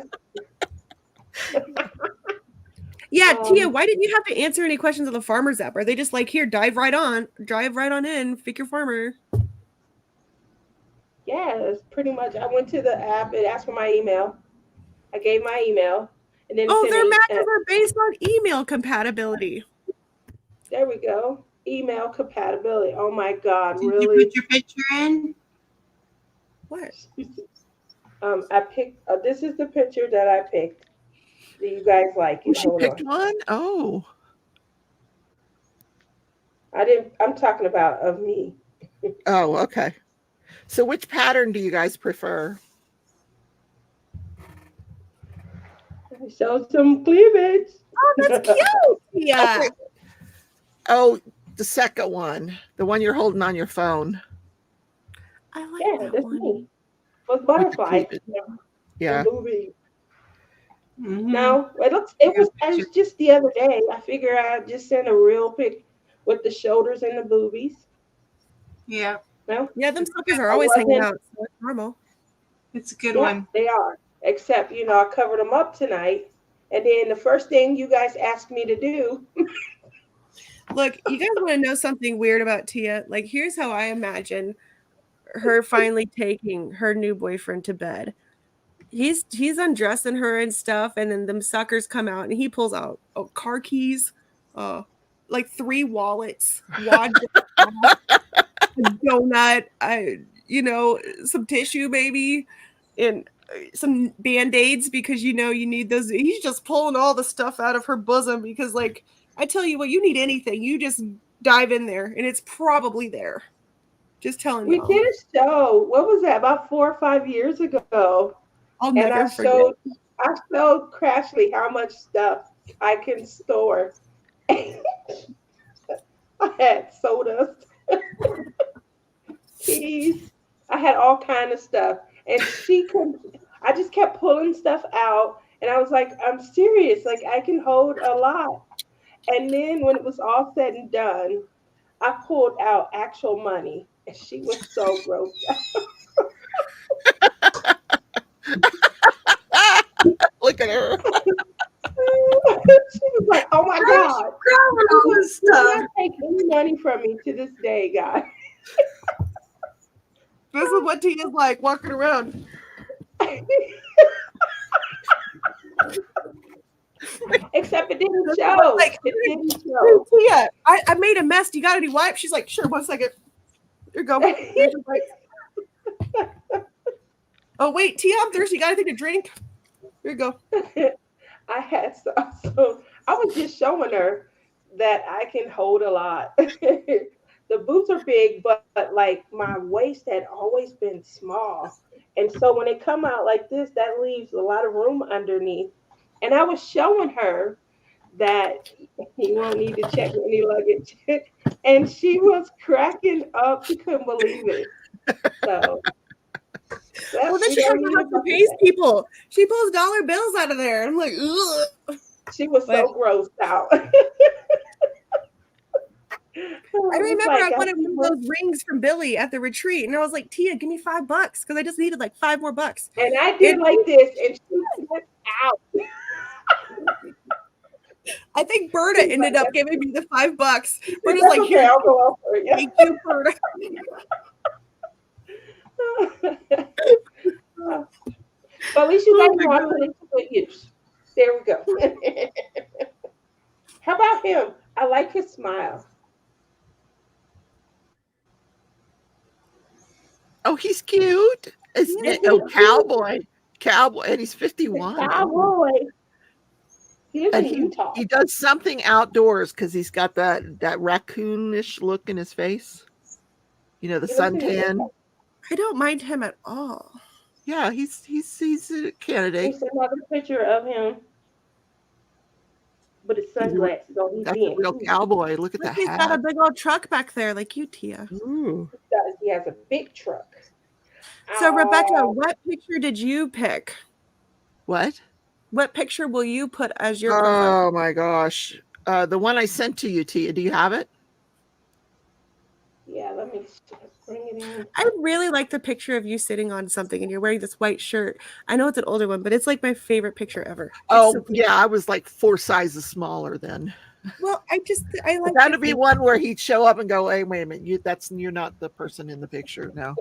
Yeah, Tia, why didn't you have to answer any questions on the farmers app? Are they just like, here, drive right on in, pick your farmer? Yes, pretty much. I went to the app. It asked for my email. I gave my email, and then it Oh, sent their me, matches are based on email compatibility. there we go. Email compatibility. Oh my God, Did really? you put your picture in? What? I picked. This is the picture that I picked. Do you guys like it? Oh, she Hold picked on. one? Oh. I'm talking about of me. Oh, okay. So which pattern do you guys prefer? Show some cleavage. Oh, that's cute. Yeah. Okay. Oh, the second one, the one you're holding on your phone I like Yeah, that that's one. me. With with the butterflies. cleavage. The Yeah. movie. Mm-hmm. No, it was just the other day. I figure I'd just send a real pic with the shoulders and the boobies. Yeah, No, Yeah, them suckers are I always hanging wasn't. out. So it's normal. it's a good Yeah, one. they are. Except, I covered them up tonight. And then the first thing you guys asked me to do. Look, you guys want to know something weird about Tia? Like, here's how I imagine her finally taking her new boyfriend to bed. He's undressing her and stuff, and then them suckers come out, and he pulls out car keys, uh, like 3 wallets, wad, a donut, some tissue, maybe, and some band-aids because you need those. He's just pulling all the stuff out of her bosom because, like, I tell you what, you need anything, you just dive in there, and it's probably there. Just telling We y'all. did a show. What was that? About 4 or 5 years ago. I'll And never forget. I showed Crashley how much stuff I can store. I had sodas, keys. I had all kind of stuff. And she could I just kept pulling stuff out and I was like, I'm serious, like I can hold a lot. And then when it was all said and done, I pulled out actual money and she was so grossed out. Look at her. She was like, oh my God. Grabbing all this Do stuff. not take any money from me to this day, guys. This is what Tia's like walking around. Except it didn't show. Like, It didn't "Hey, show. Tia, I made a mess. Do you got any wipes? She's like, sure, 1 second. Here you go. Here's your wipes. Oh, wait, Tia, I'm thirsty. You got anything to drink? Here you go. I had so I was just showing her that I can hold a lot. The boots are big, but like my waist had always been small. And so when they come out like this, that leaves a lot of room underneath. And I was showing her that you won't need to check any luggage. And she was cracking up. She couldn't believe it. So Well, then she comes up and pays people. She pulls dollar bills out of there. I'm like, ugh. She was so grossed out. I remember I wanted one of those rings from Billy at the retreat, and I was like, Tia, give me $5 because I just needed like 5 more bucks. And I did like this, and she flipped out. I think Berta ended up giving me the $5. Berta's That's like, okay, here, I'll go out for you. thank you, Berta. But at least you guys know I put it to good use. There we go. How about him? I like his smile. Oh, he's cute. Cowboy, and he's 51. Cowboy. He lives And in Utah. he does something outdoors because he's got that raccoonish look in his face. The He lives in suntan. Utah. I don't mind him at all. Yeah, he's a candidate. There's another picture of him with his sunglasses on. He's That's a being real cute. cowboy. Look at Look, that he's got a hat. big old truck back there, like you, Tia. Ooh. He has a big truck. So, Rebecca, Oh, what picture did you pick? What? What picture will you put as your profile? Oh my gosh. The one I sent to you, Tia. Do you have it? yeah, let me bring it in. I really like the picture of you sitting on something and you're wearing this white shirt. I know it's an older one, but it's like my favorite picture ever. It's Oh, so cute. yeah. I was like 4 sizes smaller then. Well, I like That would be one where he'd show up and go, "Hey, wait a minute, you're not the person in the picture now."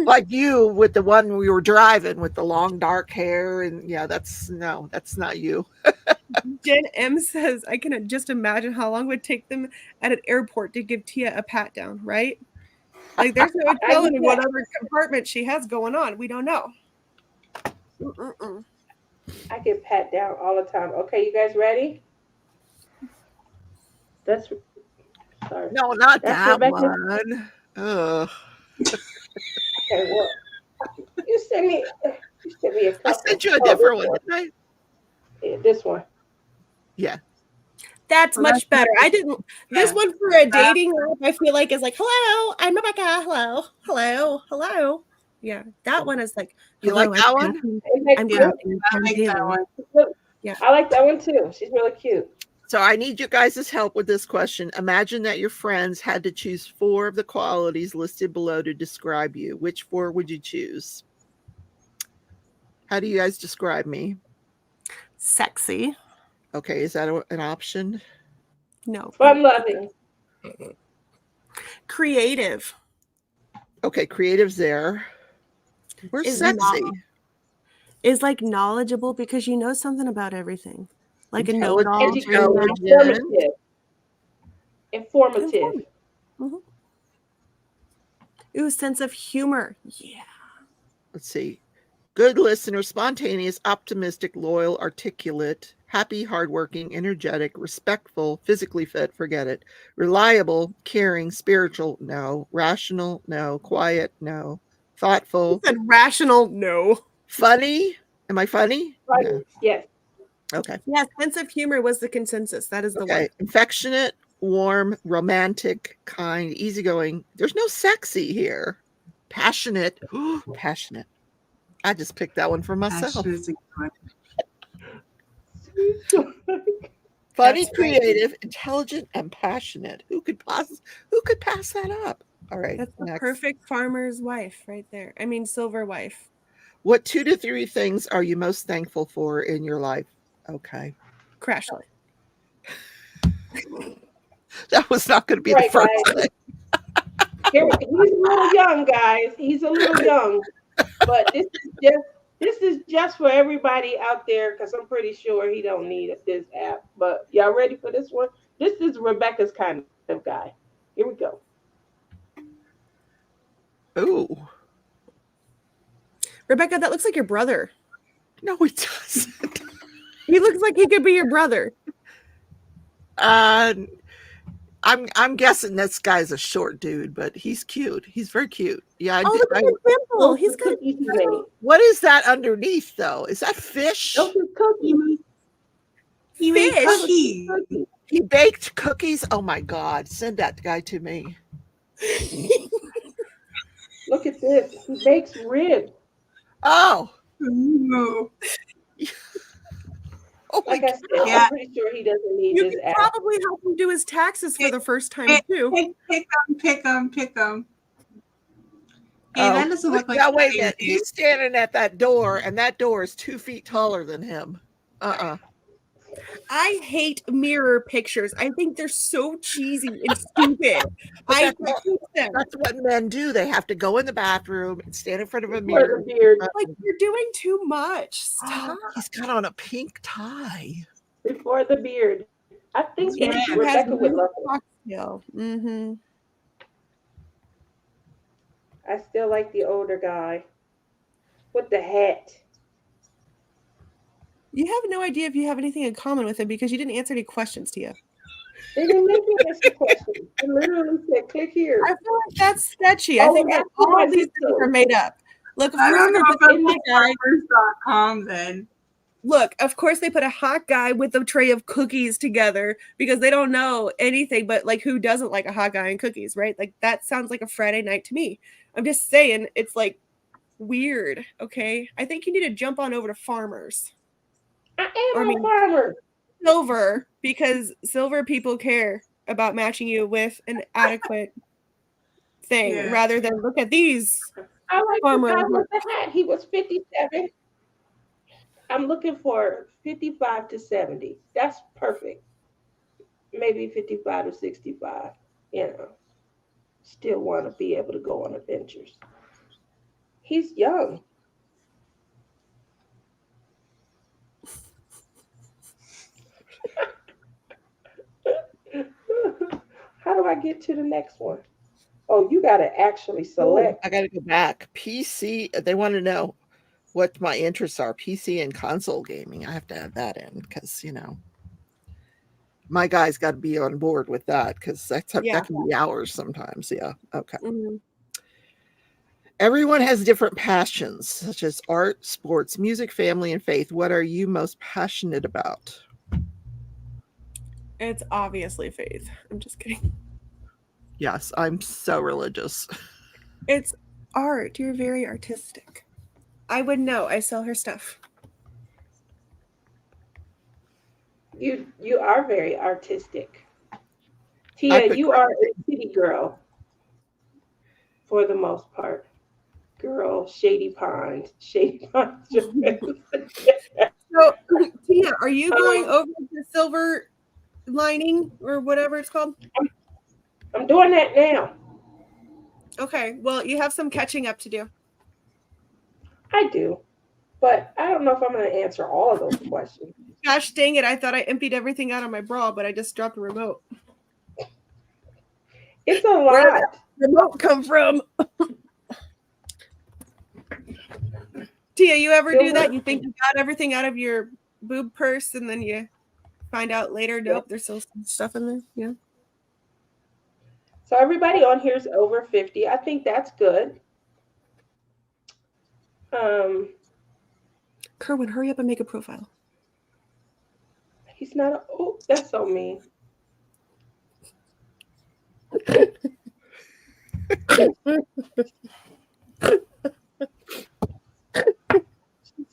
Like you with the one we were driving with the long dark hair, and yeah, that's not you. Jen M says, I can just imagine how long it would take them at an airport to give Tia a pat down, right? Like there's no telling what other compartment she has going on. We don't know. I get pat down all the time. Okay, you guys ready? That's sorry. No, not That's that Rebecca. one. Ugh. Okay, well, you sent me. You sent me a I couple. sent you a Oh, different this one, one. didn't I? Yeah, this one. Yeah. That's Well, much better. I didn't. This Yeah. one for a dating app, I feel like is like, hello, I'm Rebecca. Hello, hello, hello. Yeah, that one is like, You hello, like that one? I'm Yeah, Kathy. I like that one. Yeah. I like that one too. She's really cute. So I need you guys' help with this question. Imagine that your friends had to choose 4 of the qualities listed below to describe you. Which 4 would you choose? How do you guys describe me? Sexy. Okay, is that an option? No. Fun loving. Creative. Okay, creative's there. Where's Is sexy? Is like knowledgeable because you know something about everything. Like a Intelligent. know-it-all. Intelligent. Informative. Mhm. Ooh, sense of humor. Yeah. Let's see. Good listener, spontaneous, optimistic, loyal, articulate, happy, hardworking, energetic, respectful, physically fit, forget it. Reliable, caring, spiritual, no. Rational, no. Quiet, no. Thoughtful. Said rational, no. Funny. Am I funny? Right. Yeah. Yes. Okay. Yeah, sense of humor was the consensus. That is the one. Okay. Affectionate, warm, romantic, kind, easygoing. There's no sexy here. Passionate. Passionate. I just picked that one for myself. Passion is a good one. Funny, That's right. creative, intelligent, and passionate. Who could pass that up? All right. That's the Next. perfect farmer's wife right there. I mean, silver wife. What 2 to 3 things are you most thankful for in your life? Okay. Crashley. That was not going to be Right, the first guys. thing. He's a little young, guys. He's a little young. But this is just for everybody out there because I'm pretty sure he don't need this app. But y'all ready for this one? This is Rebecca's kind of guy. Here we go. Ooh. Rebecca, that looks like your brother. No, it doesn't. He looks like he could be your brother. I'm guessing this guy's a short dude, but he's cute. He's very cute. Yeah. Oh, look at his dimple. He's got cookies he made. What is that underneath though? Is that fish? Those are cookies. He made Fish. cookies. He baked cookies. Oh my God. Send that guy to me. Look at this. He bakes ribs. Oh. Ooh. Oh my Like I God. said, Yeah. I'm pretty sure he doesn't need You this could app. probably help him do his taxes for the first time too. Pick them. Hey, Oh, that doesn't look like now, wait a the minute. same He's standing at that door, and that door is 2 feet taller than him. I hate mirror pictures. I think they're so cheesy and stupid. I hate them. That's what men do. They have to go in the bathroom and stand in front of a Before mirror. the beard. Like you're doing too much. Stop. He's got on a pink tie. Before the beard. I think Yeah. that Rebecca would love it. Mm-hmm. I still like the older guy with the hat. You have no idea if you have anything in common with him because you didn't answer any questions to you. They didn't make me ask the question. They literally said, click here. I feel like that's sketchy. I Oh, think that that's what all I of these did things too. are made up. Look, of I course don't know they if put I'm the the hot guy. farmers.com then. Look, of course they put a hot guy with a tray of cookies together because they don't know anything but like who doesn't like a hot guy and cookies, right? Like that sounds like a Friday night to me. I'm just saying it's like weird, okay? I think you need to jump on over to Farmers. I Or, I am mean- a farmer. Silver, because silver people care about matching you with an adequate thing Yeah. rather than look at these. I like Farmer. the guy with the hat. He was 57. I'm looking for 55 to 70. That's perfect. Maybe 55 to 65. You know, still want to be able to go on adventures. He's young. How do I get to the next one? Oh, you got to actually select. I got to go back. PC, they want to know what my interests are. PC and console gaming. I have to add that in because, My guy's got to be on board with that because that can be hours sometimes. Yeah. Okay. Mm-hmm. Everyone has different passions, such as art, sports, music, family, and faith. What are you most passionate about? It's obviously faith. I'm just kidding. Yes, I'm so religious. It's art. You're very artistic. I would know. I sell her stuff. You are very artistic. Tia, you are a city girl for the most part. Girl, Shady Pines. Shady Pines. So, Tia, are you going over the silver lining or whatever it's called? I'm doing that now. Okay, well, you have some catching up to do. I do, but I don't know if I'm going to answer all of those questions. Gosh dang it, I thought I emptied everything out of my bra, but I just dropped the remote. It's a lot. Where did the remote come from? Tia, you ever do that? You think you got everything out of your boob purse and then you find out later, nope, there's still some stuff in there? Yeah. So everybody on here is over 50. I think that's good. Kerwin, hurry up and make a profile. He's not a, oh, that's so mean.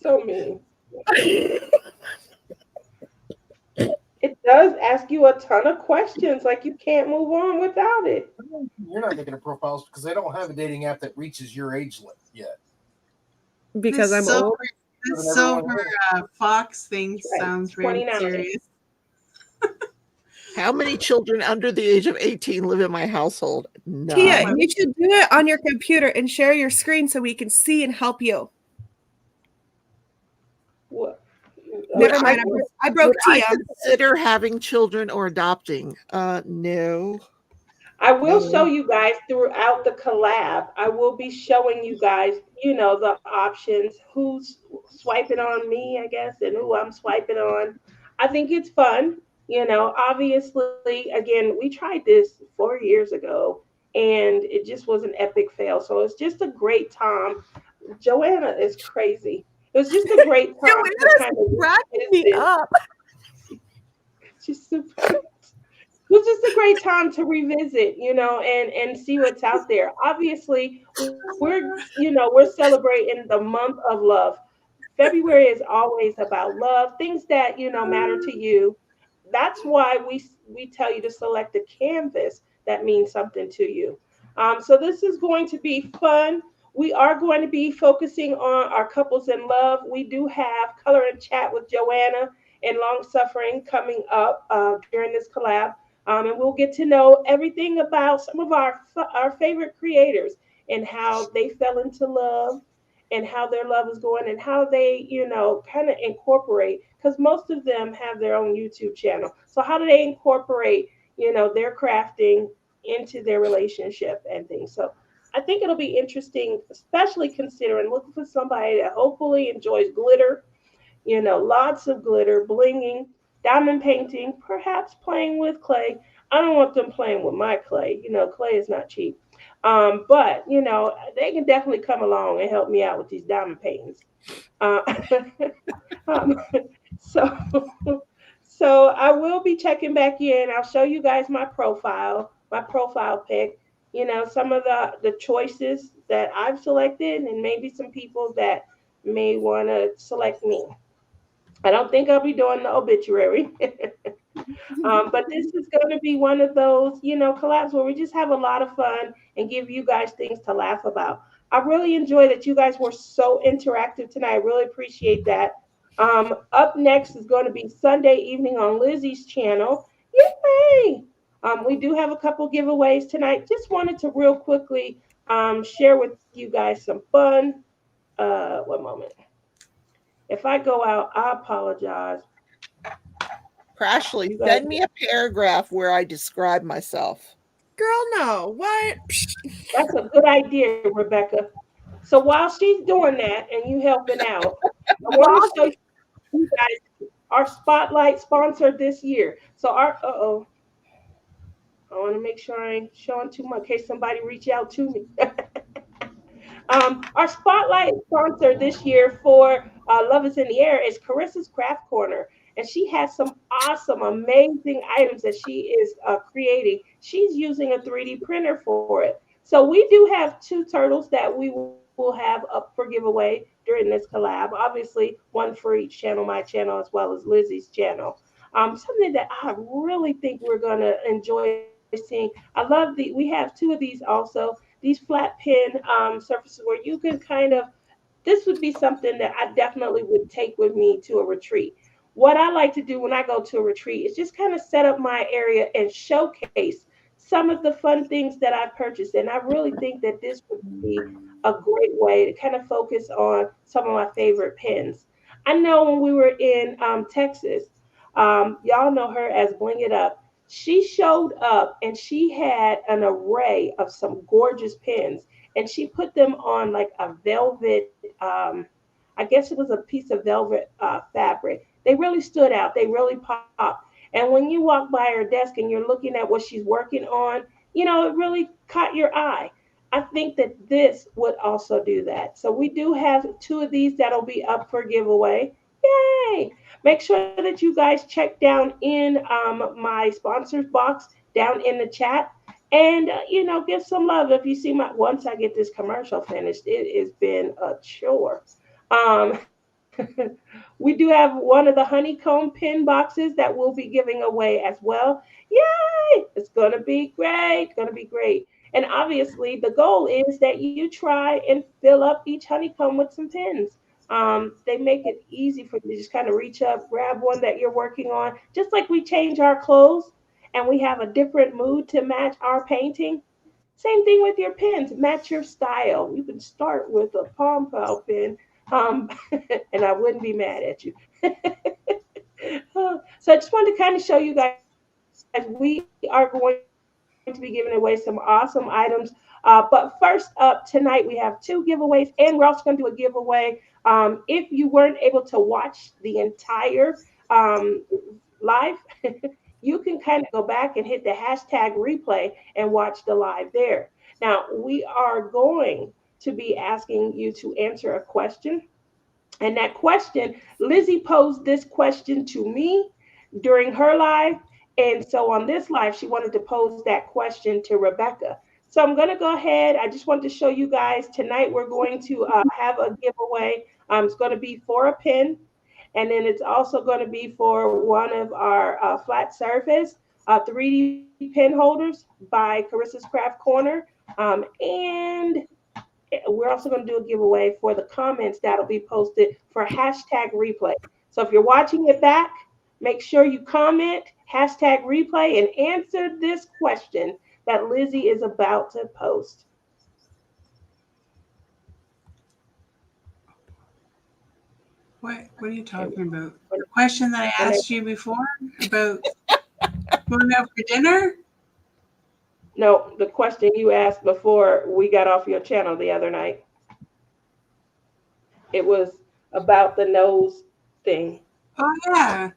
So mean. It does ask you a ton of questions, like you can't move on without it. You're not looking at profiles because they don't have a dating app that reaches your age limit yet. Because I'm old. This silver fox thing sounds very 29. serious. How many children under the age of 18 live in my household? None. Tia, you should do it on your computer and share your screen so we can see and help you. What? Never mind. I broke Tia. I consider having children or adopting. No. I will show you guys throughout the collab. I will be showing you guys, you know, the options, who's swiping on me, I guess, and who I'm swiping on. I think it's fun. You know, obviously, again, we tried this 4 years ago and it just was an epic fail. So it's just a great time. Joanna is crazy. It was just a great time. Joanna's cracking me up. She's super. It was just a great time to revisit, you know, and see what's out there. Obviously, we're celebrating the month of love. February is always about love, things that, you know, matter to you. That's why we tell you to select a canvas that means something to you. So this is going to be fun. We are going to be focusing on our couples in love. We do have Color and Chat with Joanna and Long Suffering coming up during this collab. And we'll get to know everything about some of our favorite creators and how they fell into love and how their love is going and how they, you know, kind of incorporate, because most of them have their own YouTube channel. So how do they incorporate, you know, their crafting into their relationship and things? So I think it'll be interesting, especially considering looking for somebody that hopefully enjoys glitter, you know, lots of glitter, blinging, diamond painting, perhaps playing with clay. I don't want them playing with my clay. You know, clay is not cheap. But, you know, they can definitely come along and help me out with these diamond paintings. So I will be checking back in. I'll show you guys my profile pic. You know, some of the choices that I've selected and maybe some people that may want to select me. I don't think I'll be doing the obituary. But this is going to be one of those, you know, collabs where we just have a lot of fun and give you guys things to laugh about. I really enjoy that you guys were so interactive tonight. I really appreciate that. Up next is going to be Sunday evening on Lizzie's channel. Yay! We do have a couple giveaways tonight. Just wanted to real quickly share with you guys some fun. One moment. If I go out, I apologize. Crashley, send me a paragraph where I describe myself. Girl, no. What? That's a good idea, Rebecca. So while she's doing that and you helping out, I want to show you guys our spotlight sponsor this year. So I want to make sure I ain't showing too much in case somebody reach out to me. Our spotlight sponsor this year for Love is in the Air is Carissa's Craft Corner. And she has some awesome, amazing items that she is creating. She's using a 3D printer for it. So we do have two turtles that we will have up for giveaway during this collab. Obviously, one for each channel, my channel as well as Lizzie's channel. Something that I really think we're gonna enjoy seeing. I love we have two of these also. These flat pin surfaces where you can kind of this would be something that I definitely would take with me to a retreat. What I like to do when I go to a retreat is just kind of set up my area and showcase some of the fun things that I've purchased. And I really think that this would be a great way to kind of focus on some of my favorite pins. I know when we were in Texas, y'all know her as Bling It Up. She showed up and she had an array of some gorgeous pins and she put them on like a velvet I guess it was a piece of velvet fabric. They really stood out. They really popped. And when you walk by her desk and you're looking at what she's working on, it really caught your eye. I think that this would also do that. So we do have two of these that'll be up for giveaway. Yay! Make sure that you guys check down in my sponsors box down in the chat and give some love. If you see my once I get this commercial finished, it has been a chore. um we do have one of the honeycomb pin boxes that we'll be giving away as well. Yay! It's gonna be great. Gonna be great. And obviously, the goal is that you try and fill up each honeycomb with some pins. They make it easy for you to just kind of reach up, grab one that you're working on, just like we change our clothes and we have a different mood to match our painting. Same thing with your pins, match your style. You can start with a pom pom pin, um, and I wouldn't be mad at you. So I just wanted to kind of show you guys we are going to be giving away some awesome items. But first up tonight, we have two giveaways, and we're also going to do a giveaway. If you weren't able to watch the entire live, you can kind of go back and hit the hashtag replay and watch the live there. Now, we are going to be asking you to answer a question. And that question, Lizzie posed this question to me during her live. And so on this live, she wanted to pose that question to Rebecca. So I'm going to go ahead. I just wanted to show you guys tonight we're going to have a giveaway. It's going to be for a pin. And then it's also going to be for one of our flat surface 3D pin holders by Carissa's Craft Corner. And we're also going to do a giveaway for the comments that'll be posted for hashtag replay. So if you're watching it back, make sure you comment hashtag replay and answer this question that Lizzie is about to post. What are you talking about? The question that I asked you before about going out for dinner? No, the question you asked before we got off your channel the other night. It was about the nose thing. Oh, yeah.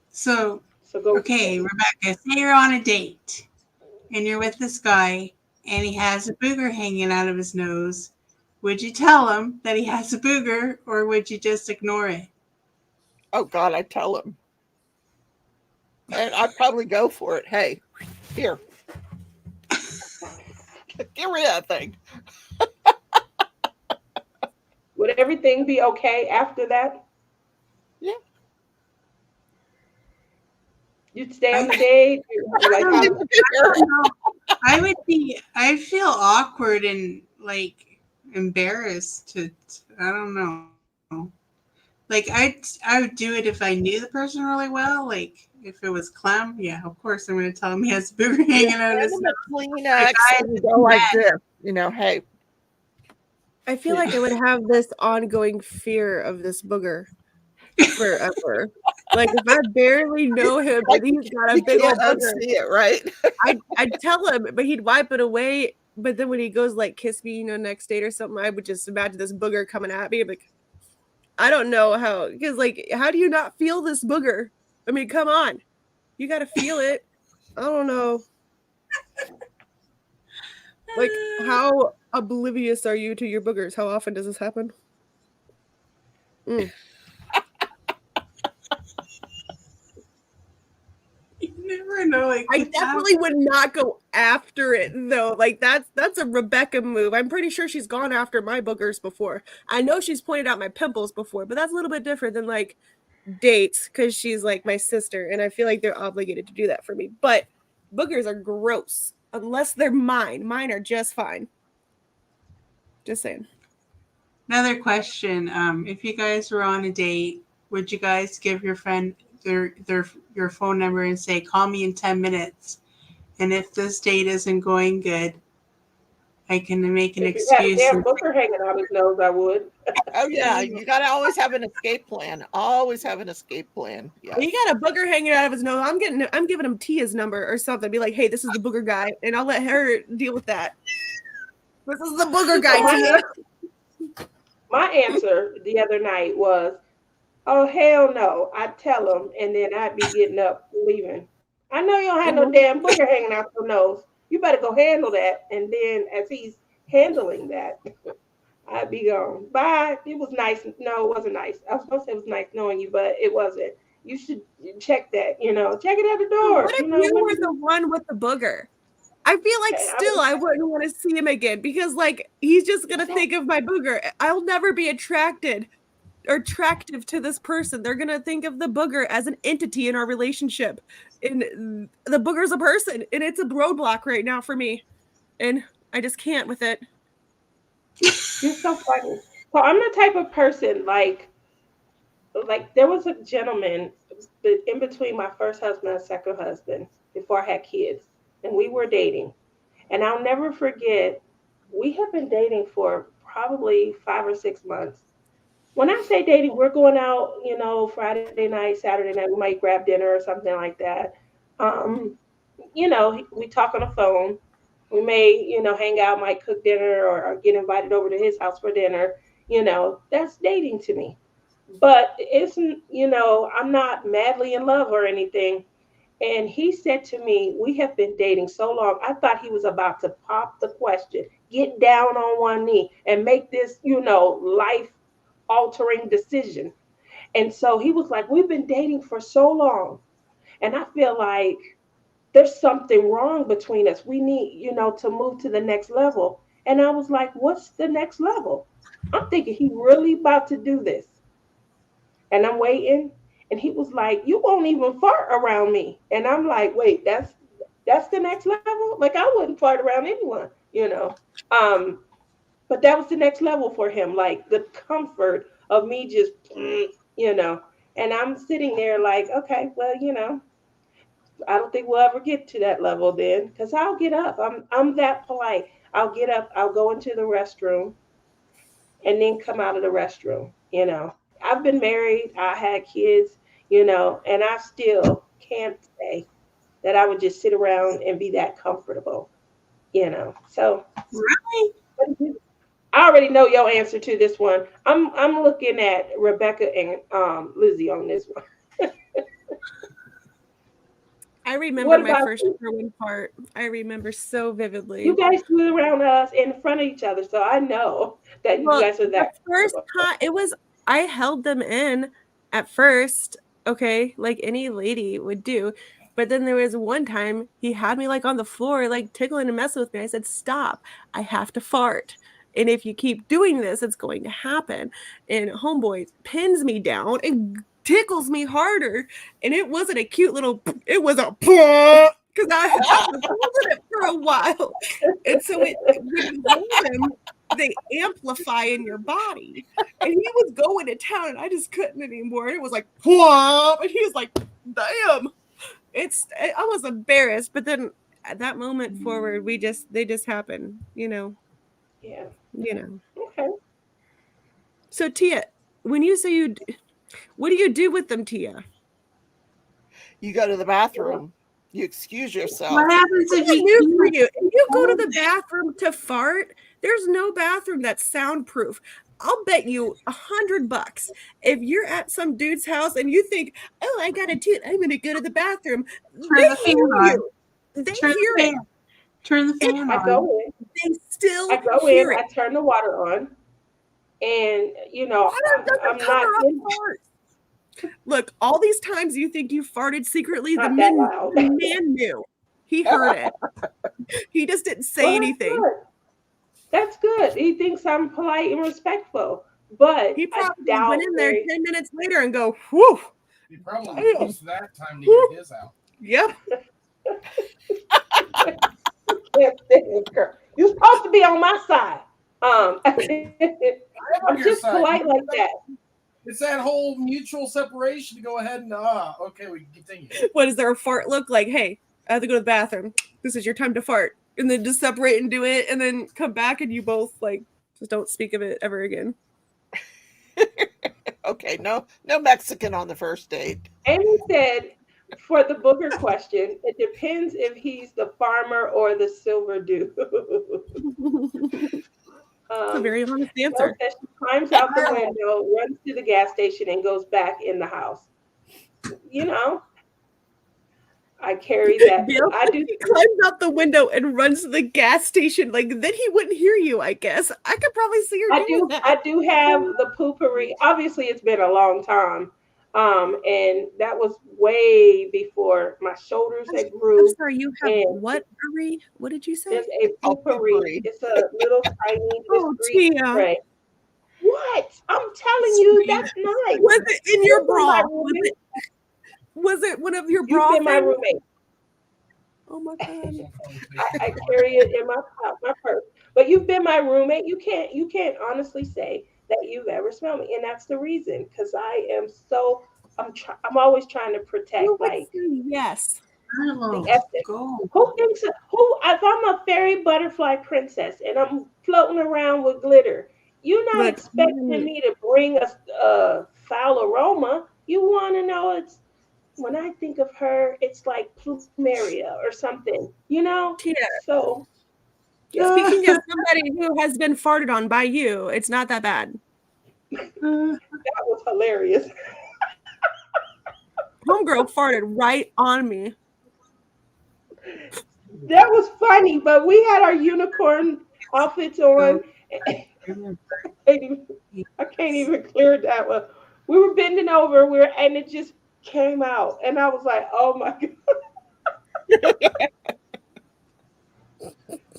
So go. Okay, Rebecca, say you're on a date and you're with this guy and he has a booger hanging out of his nose. Would you tell him that he has a booger or would you just ignore it? Oh, God, I'd tell him. And I'd probably go for it. Hey, here. Get rid of that thing. Would everything be okay after that? Yeah. You'd stay on the date? I'd feel awkward and like embarrassed to, I don't know. Like I would do it if I knew the person really well. Like if it was Clem, yeah, of course I'm going to tell him he has a booger hanging out of his nose. Like this, hey. I feel like I would have this ongoing fear of this booger forever. Like if I barely know him, but he's got a big old booger, it, right? I'd tell him, but he'd wipe it away. But then when he goes like kiss me, next date or something, I would just imagine this booger coming at me. Like, I don't know how, because like, how do you not feel this booger? I mean, come on, you got to feel it. I don't know. Like, how oblivious are you to your boogers? How often does this happen? You never know. Like, I definitely would not go after it though. Like that's a Rebecca move. I'm pretty sure she's gone after my boogers before. I know she's pointed out my pimples before, but that's a little bit different than like dates because she's like my sister, and I feel like they're obligated to do that for me. But boogers are gross unless they're mine. Mine are just fine. Just saying. Another question. If you guys were on a date, would you guys give your friend your phone number and say, call me in 10 minutes? And if this date isn't going good, I can make an If he had a excuse. damn booger hanging out his nose, I would. Oh yeah, you gotta always have an escape plan. Always have an escape plan. Yeah. He got a booger hanging out of his nose. I'm giving him Tia's number or something. Be like, hey, this is the booger guy, and I'll let her deal with that. This is the booger guy, Tia. My answer the other night was, oh, hell no. I'd tell him, and then I'd be getting up and leaving. I know you don't have no damn booger hanging out your nose. You better go handle that. And then as he's handling that, I'd be gone. Bye. It was nice. No, it wasn't nice. I was supposed to say it was nice knowing you, but it wasn't. You should check that, check it at the door. What if you were the one with the booger? I feel like still I wouldn't want to see him again because like he's just gonna think of my booger. I'll never be attracted or attractive to this person. They're gonna think of the booger as an entity in our relationship. And the booger's a person, and it's a roadblock right now for me. And I just can't with it. You're so funny. So I'm the type of person like there was a gentleman in between my first husband and second husband before I had kids. And we were dating. And I'll never forget, we have been dating for probably 5 or 6 months. When I say dating, we're going out, Friday night, Saturday night, we might grab dinner or something like that. We talk on the phone. We may, hang out, might cook dinner or get invited over to his house for dinner. That's dating to me. But it's, I'm not madly in love or anything. And he said to me, we have been dating so long. I thought he was about to pop the question, get down on one knee and make this, life altering decision. And so he was like, we've been dating for so long. And I feel like there's something wrong between us. We need, to move to the next level. And I was like, what's the next level? I'm thinking he really about to do this. And I'm waiting. And he was like, you won't even fart around me. And I'm like, wait, that's the next level? Like, I wouldn't fart around anyone, But that was the next level for him, like the comfort of me just, And I'm sitting there like, okay, well, I don't think we'll ever get to that level then, because I'll get up. I'm that polite. I'll get up, I'll go into the restroom, and then come out of the restroom, I've been married, I had kids, and I still can't say that I would just sit around and be that comfortable, So Really? I already know your answer to this one. I'm looking at Rebecca and Lizzie on this one. I remember my first growing part. I remember so vividly. You guys flew around us in front of each other, so I know that you guys are that. The first time I held them in at first, okay, like any lady would do. But then there was one time he had me like on the floor, like tickling and messing with me. I said, stop, I have to fart. And if you keep doing this, it's going to happen. And homeboy pins me down and tickles me harder. And it wasn't a cute little, it was a because I was holding it for a while. And so when you hold them, they amplify in your body. And he was going to town and I just couldn't anymore. And it was like, whoa. And he was like, damn. I was embarrassed. But then at that moment forward, they just happened, Yeah. Okay. So Tia, when you say what do you do with them, Tia? You go to the bathroom. You excuse yourself. What happens if If you go to the bathroom to fart, there's no bathroom that's soundproof. I'll bet you $100 if you're at some dude's house and you think, oh, I got a toot, I'm gonna go to the bathroom. Turn the fan on. You. They Turn hear the it. fan. Turn the fan I on. go in. They still I go hear in. it. I turn the water on, and Water doesn't I'm cover not up farts. Look, all these times you think you farted secretly, the not that man loud. knew. He heard it. He just didn't say Well, that's anything. good. That's good. He thinks I'm polite and respectful, but He I probably doubt went in there very. 10 minutes later and go, whew. You probably Damn. used that time to get his out. Yep. Can't stand her. You're supposed to be on my side. I'm I'm just polite like that. It's that whole mutual separation to go ahead and okay, we can continue. What does their fart look like? Hey, I have to go to the bathroom. This is your time to fart. And then just separate and do it and then come back and you both like just don't speak of it ever again. Okay, no Mexican on the first date. Amy said, for the booger question, it depends if he's the farmer or the silver dude. That's a very honest Bill answer. says she climbs out the window, runs to the gas station, and goes back in the house. I carry that. Bill I do. climbs out the window and runs to the gas station. Like then he wouldn't hear you, I guess. I could probably see her doing that. I do have the poopery. Obviously, it's been a long time, and that was way before my shoulders had grew. I'm sorry, you have and what? What did you say? There's a poopery. It's a little tiny discreet Tia. spray. What? I'm telling you, that's nice. Was it in your You've been my bra? roommate. Was it one of your You've bra been my things? roommate. Oh my god. I carry it in my purse. But you've been my roommate. You can't honestly say that you've ever smelled me, and that's the reason. Because I'm always trying to protect You would like say yes. the essence. Go. If I'm a fairy butterfly princess and I'm floating around with glitter, you're not Look, expecting me to bring a foul aroma. You want to know when I think of her, it's like plumeria or something, Tia, So, yeah. speaking of somebody who has been farted on by you, it's not that bad. That was hilarious. Homegirl farted right on me. That was funny, but we had our unicorn outfits on. I can't even clear that one. We were bending over, and it just came out, and I was like, "Oh my god!"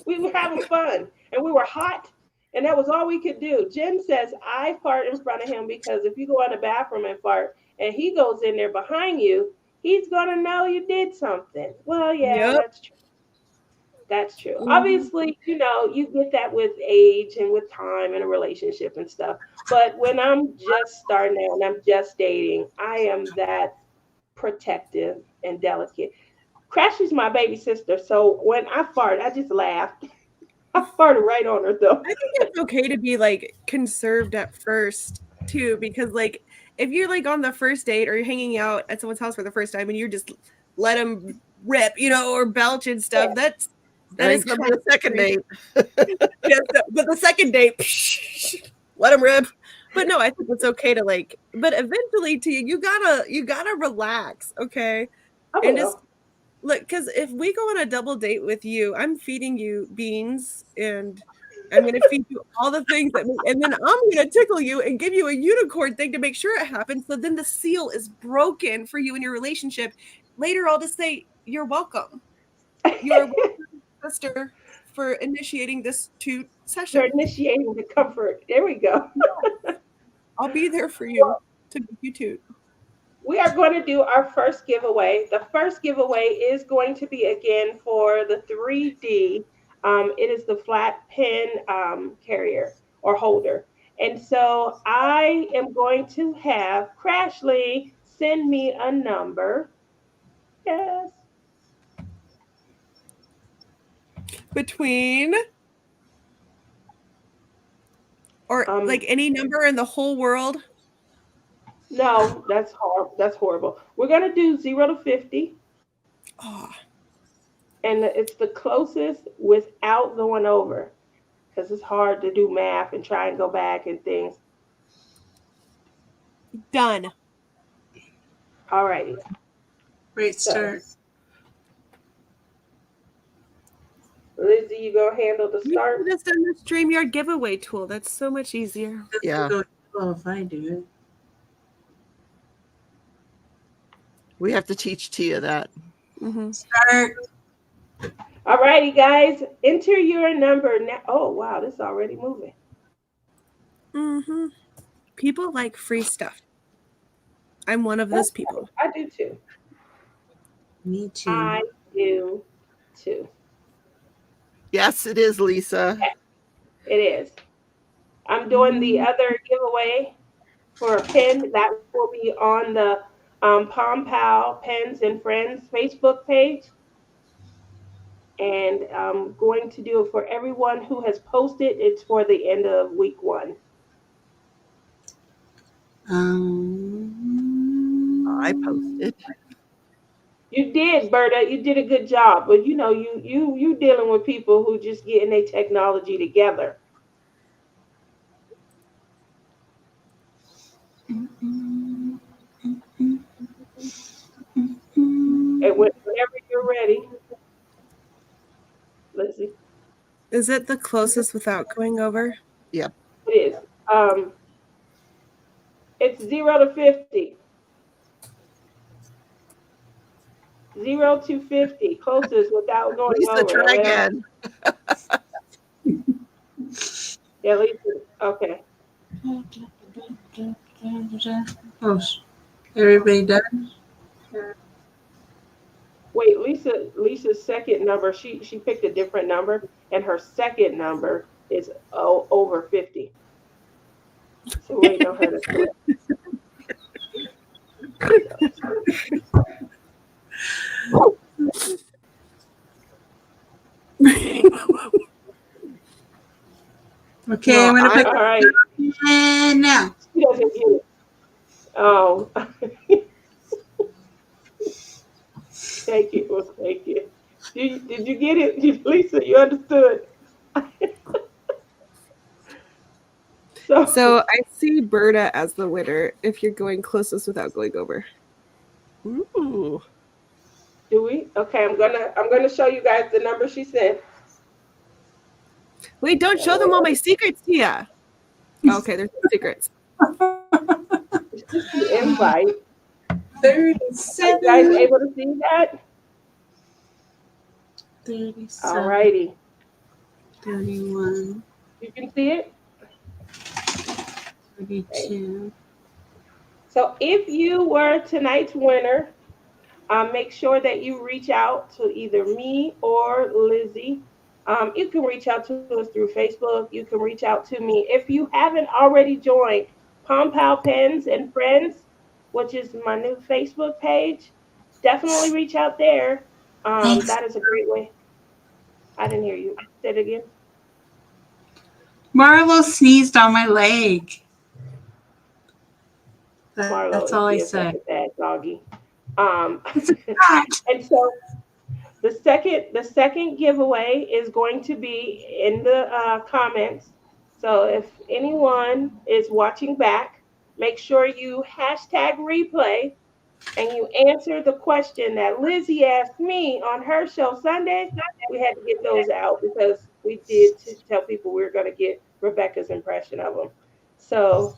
We were having fun, and we were hot, and that was all we could do. Jen says, "I fart in front of him because if you go in the bathroom and fart, and he goes in there behind you, he's gonna know you did something." Well, yeah, Yep. that's true. That's true. Obviously, you get that with age and with time and a relationship and stuff. But when I'm just starting out and I'm just dating, I am that protective and delicate. Crashley's my baby sister, so when I fart, I just laugh. I farted right on her though. I think it's okay to be like conserved at first too, because like if you're like on the first date or you're hanging out at someone's house for the first time and you just let them rip, or belch and stuff, that is Come to the second date. Yes, but the second date, let them rip. But no, I think it's okay to like. But eventually, you gotta relax, okay? And just look, because if we go on a double date with you, I'm feeding you beans and I'm gonna feed you all the things and then I'm gonna tickle you and give you a unicorn thing to make sure it happens. So then the seal is broken for you in your relationship. Later, I'll just say you're welcome. You're welcome, sister, for initiating this toot session. You're initiating the comfort. There we go. I'll be there for you to make you toot. We are going to do our first giveaway. The first giveaway is going to be again for the 3D. It is the flat pen carrier or holder. And so I am going to have Crashley send me a number. Yes. Between or like any number in the whole world. No, that's horrible. That's horrible. We're gonna do 0 to 50. Oh. And it's the closest without going over. because it's hard to do math and try and go back and things. Done. All righty. Great So, start. Lizzie, you gonna handle the You start? could have done the StreamYard giveaway tool. That's so much easier. Yeah. Well, if I do it. We have to teach Tia that. Mm-hmm. Start. All righty, guys. Enter your number now. Oh wow, this is already moving. Mm-hmm. People like free stuff. I'm one of those people. I do too. Me too. I do too. Yes, it is, Lisa. It is. I'm doing the other giveaway for a pin that will be on the Palm Pal Pens and Friends Facebook page. And I'm going to do it for everyone who has posted. It's for the end of week 1. I posted. You did, Berta. You did a good job. But you know, you dealing with people who just getting their technology together. And whenever you're ready, let's see. Is it the closest without going over? Yep. It is. It's 0 to 50. 0 to 50. Closest without going Lisa, over. try again. Yeah, Lisa. Okay. Oh, everybody done? Wait, Lisa's second number, she picked a different number, and her second number is over 50. So wait on her to flip. Okay, I'm gonna pick All right. and now. She doesn't get it. Oh. Thank you. Well, thank you. Did you get it, Lisa? You understood? So I see Berta as the winner if you're going closest without going over. Ooh. Do we? Okay, I'm gonna show you guys the number she sent. Wait, don't show them all my secrets, Tia. Okay, there's no secrets. It's just the invite. 37. Are you guys able to see that? 37. All righty. 31. You can see it? 32. So if you were tonight's winner, make sure that you reach out to either me or Lizzie. You can reach out to us through Facebook. You can reach out to me. If you haven't already joined Palm Pal Pens and Friends, which is my new Facebook page, definitely reach out there. That is a great way. I didn't hear you. Say it again. Marlo sneezed on my leg. Marlo, That's all I is said. like a bad doggy. And so the second giveaway is going to be in the comments. So if anyone is watching back, make sure you hashtag replay and you answer the question that Lizzie asked me on her show Sunday. We had to get those out because we did tell people we were going to get Rebecca's impression of them. So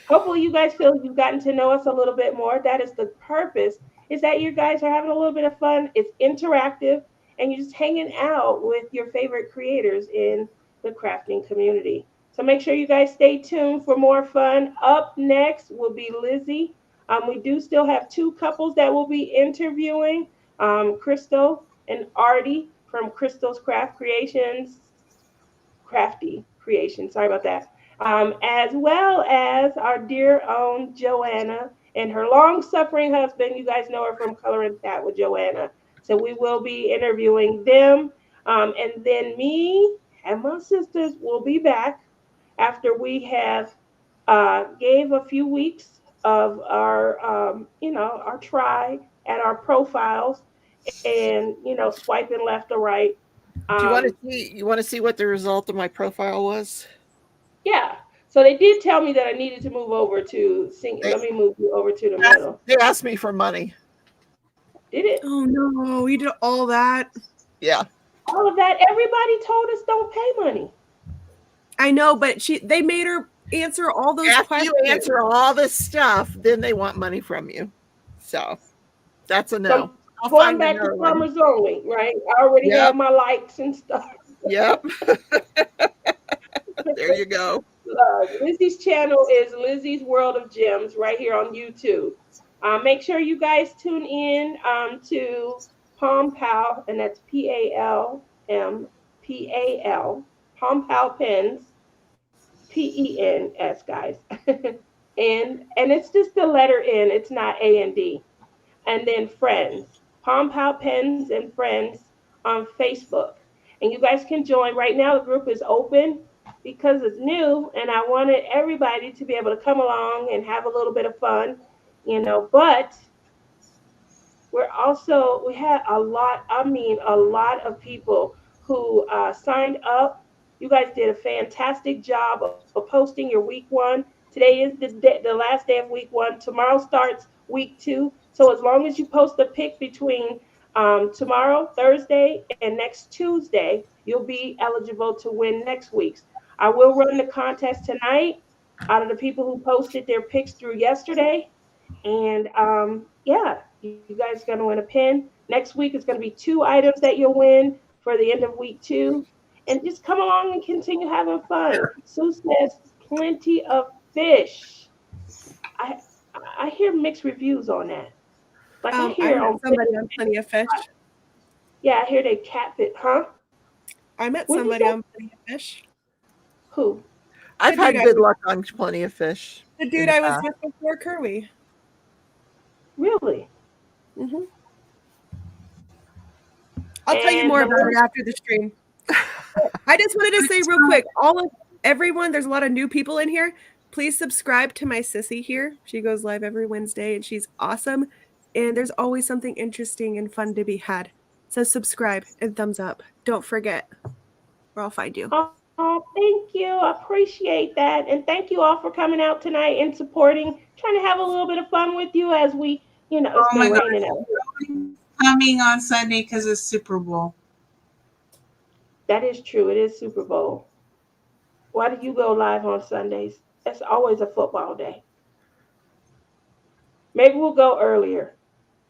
hopefully you guys feel you've gotten to know us a little bit more. That is the purpose, is that you guys are having a little bit of fun. It's interactive and you're just hanging out with your favorite creators in the crafting community. So make sure you guys stay tuned for more fun. Up next will be Lizzie. We do still have 2 couples that will be interviewing, Crystal and Artie from Crystal's Craft Creations, Crafty Creations, sorry about that, as well as our dear own Joanna and her long-suffering husband. You guys know her from Color and Chat with Joanna. So we will be interviewing them. And then me and my sisters will be back after we have gave a few weeks of our, our try at our profiles and, swiping left or right. Do you want to see? You want to see what the result of my profile was? Yeah. So they did tell me that I needed to move over to sing. Let me move you over to the middle. They asked me for money. Did it? Oh no, you did all that. Yeah. All of that. Everybody told us don't pay money. I know, but they made her answer all those After questions. you answer all this stuff, then they want money from you. So that's a no. So I'll going find back to another one. farmers only, right? I already have my likes and stuff. Yep. There you go. Lizzie's channel is Lizzie's World of Gems right here on YouTube. Make sure you guys tune in to Palm Pal, and that's PALMPAL, Palm Pal Pens, PENS, guys. and it's just the letter N, it's not A and D. And then Friends, Palm Pal Pens and Friends on Facebook. And you guys can join. Right now, the group is open because it's new, and I wanted everybody to be able to come along and have a little bit of fun, But we had a lot of people who signed up. You guys did a fantastic job of posting your week one. Today is the last day of week one. Tomorrow starts week two. So as long as you post a pic between tomorrow, Thursday, and next Tuesday, you'll be eligible to win next week's. I will run the contest tonight out of the people who posted their pics through yesterday. And yeah, you guys are going to win a pin. Next week, it's going to be 2 items that you'll win for the end of week 2. And just come along and continue having fun. Sue says, plenty of fish. I hear mixed reviews on that. Like I hear met somebody on Plenty of Fish. Yeah, I hear they catfish, huh? I met somebody on Plenty of Fish. Who? I've had good luck on Plenty of Fish. The dude I was with before Kirby. Really? Mm-hmm. I'll tell you more about it after the stream. I just wanted to say real quick, everyone, there's a lot of new people in here. Please subscribe to my sissy here. She goes live every Wednesday and she's awesome. And there's always something interesting and fun to be had. So subscribe and thumbs up. Don't forget, or I'll find you. Oh, thank you. I appreciate that. And thank you all for coming out tonight and supporting, trying to have a little bit of fun with you as we, it's been raining out. Coming on Sunday because it's Super Bowl. That is true. It is Super Bowl. Why do you go live on Sundays? That's always a football day. Maybe we'll go earlier.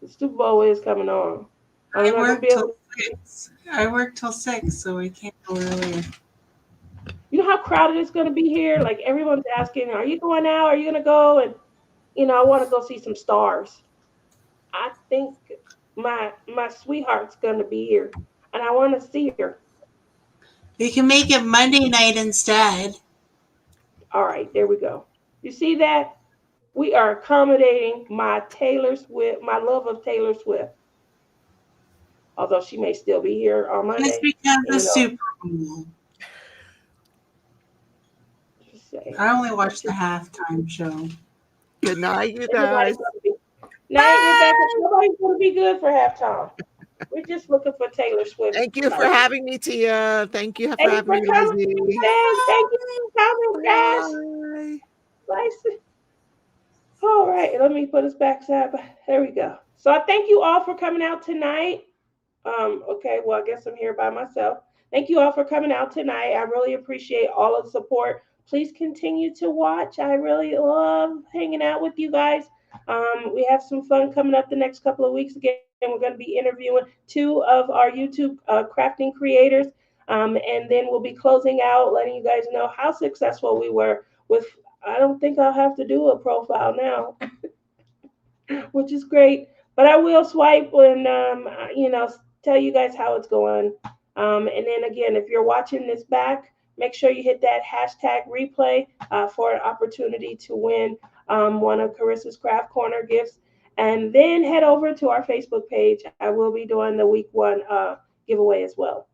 The Super Bowl is coming on. I work till 6, so we can't go earlier. You know how crowded it's going to be here? Like everyone's asking, are you going out? Are you going to go? And, I want to go see some stars. I think my sweetheart's going to be here, and I want to see her. We can make it Monday night instead. All right, there we go. You see that? We are accommodating my love of Taylor Swift. Although she may still be here on Monday. It's because of Super Bowl. I only watched the halftime show. Good night, you guys. Night, Rebecca. Nobody's going to be good for halftime. We're just looking for Taylor Swift. Thank you for having me, Tia. Thank you for having me, Lizzie. Thank you for coming, guys. Bye. All right, let me put us back side. There we go. So I thank you all for coming out tonight. Okay, well, I guess I'm here by myself. Thank you all for coming out tonight. I really appreciate all of the support. Please continue to watch. I really love hanging out with you guys. We have some fun coming up the next couple of weeks. Again, we're going to be interviewing 2 of our YouTube crafting creators. And then we'll be closing out, letting you guys know how successful we were with, I don't think I'll have to do a profile now, which is great. But I will swipe and, tell you guys how it's going. And then again, if you're watching this back, make sure you hit that hashtag replay for an opportunity to win one of Carissa's Craft Corner gifts. And then head over to our Facebook page. I will be doing the week 1 giveaway as well.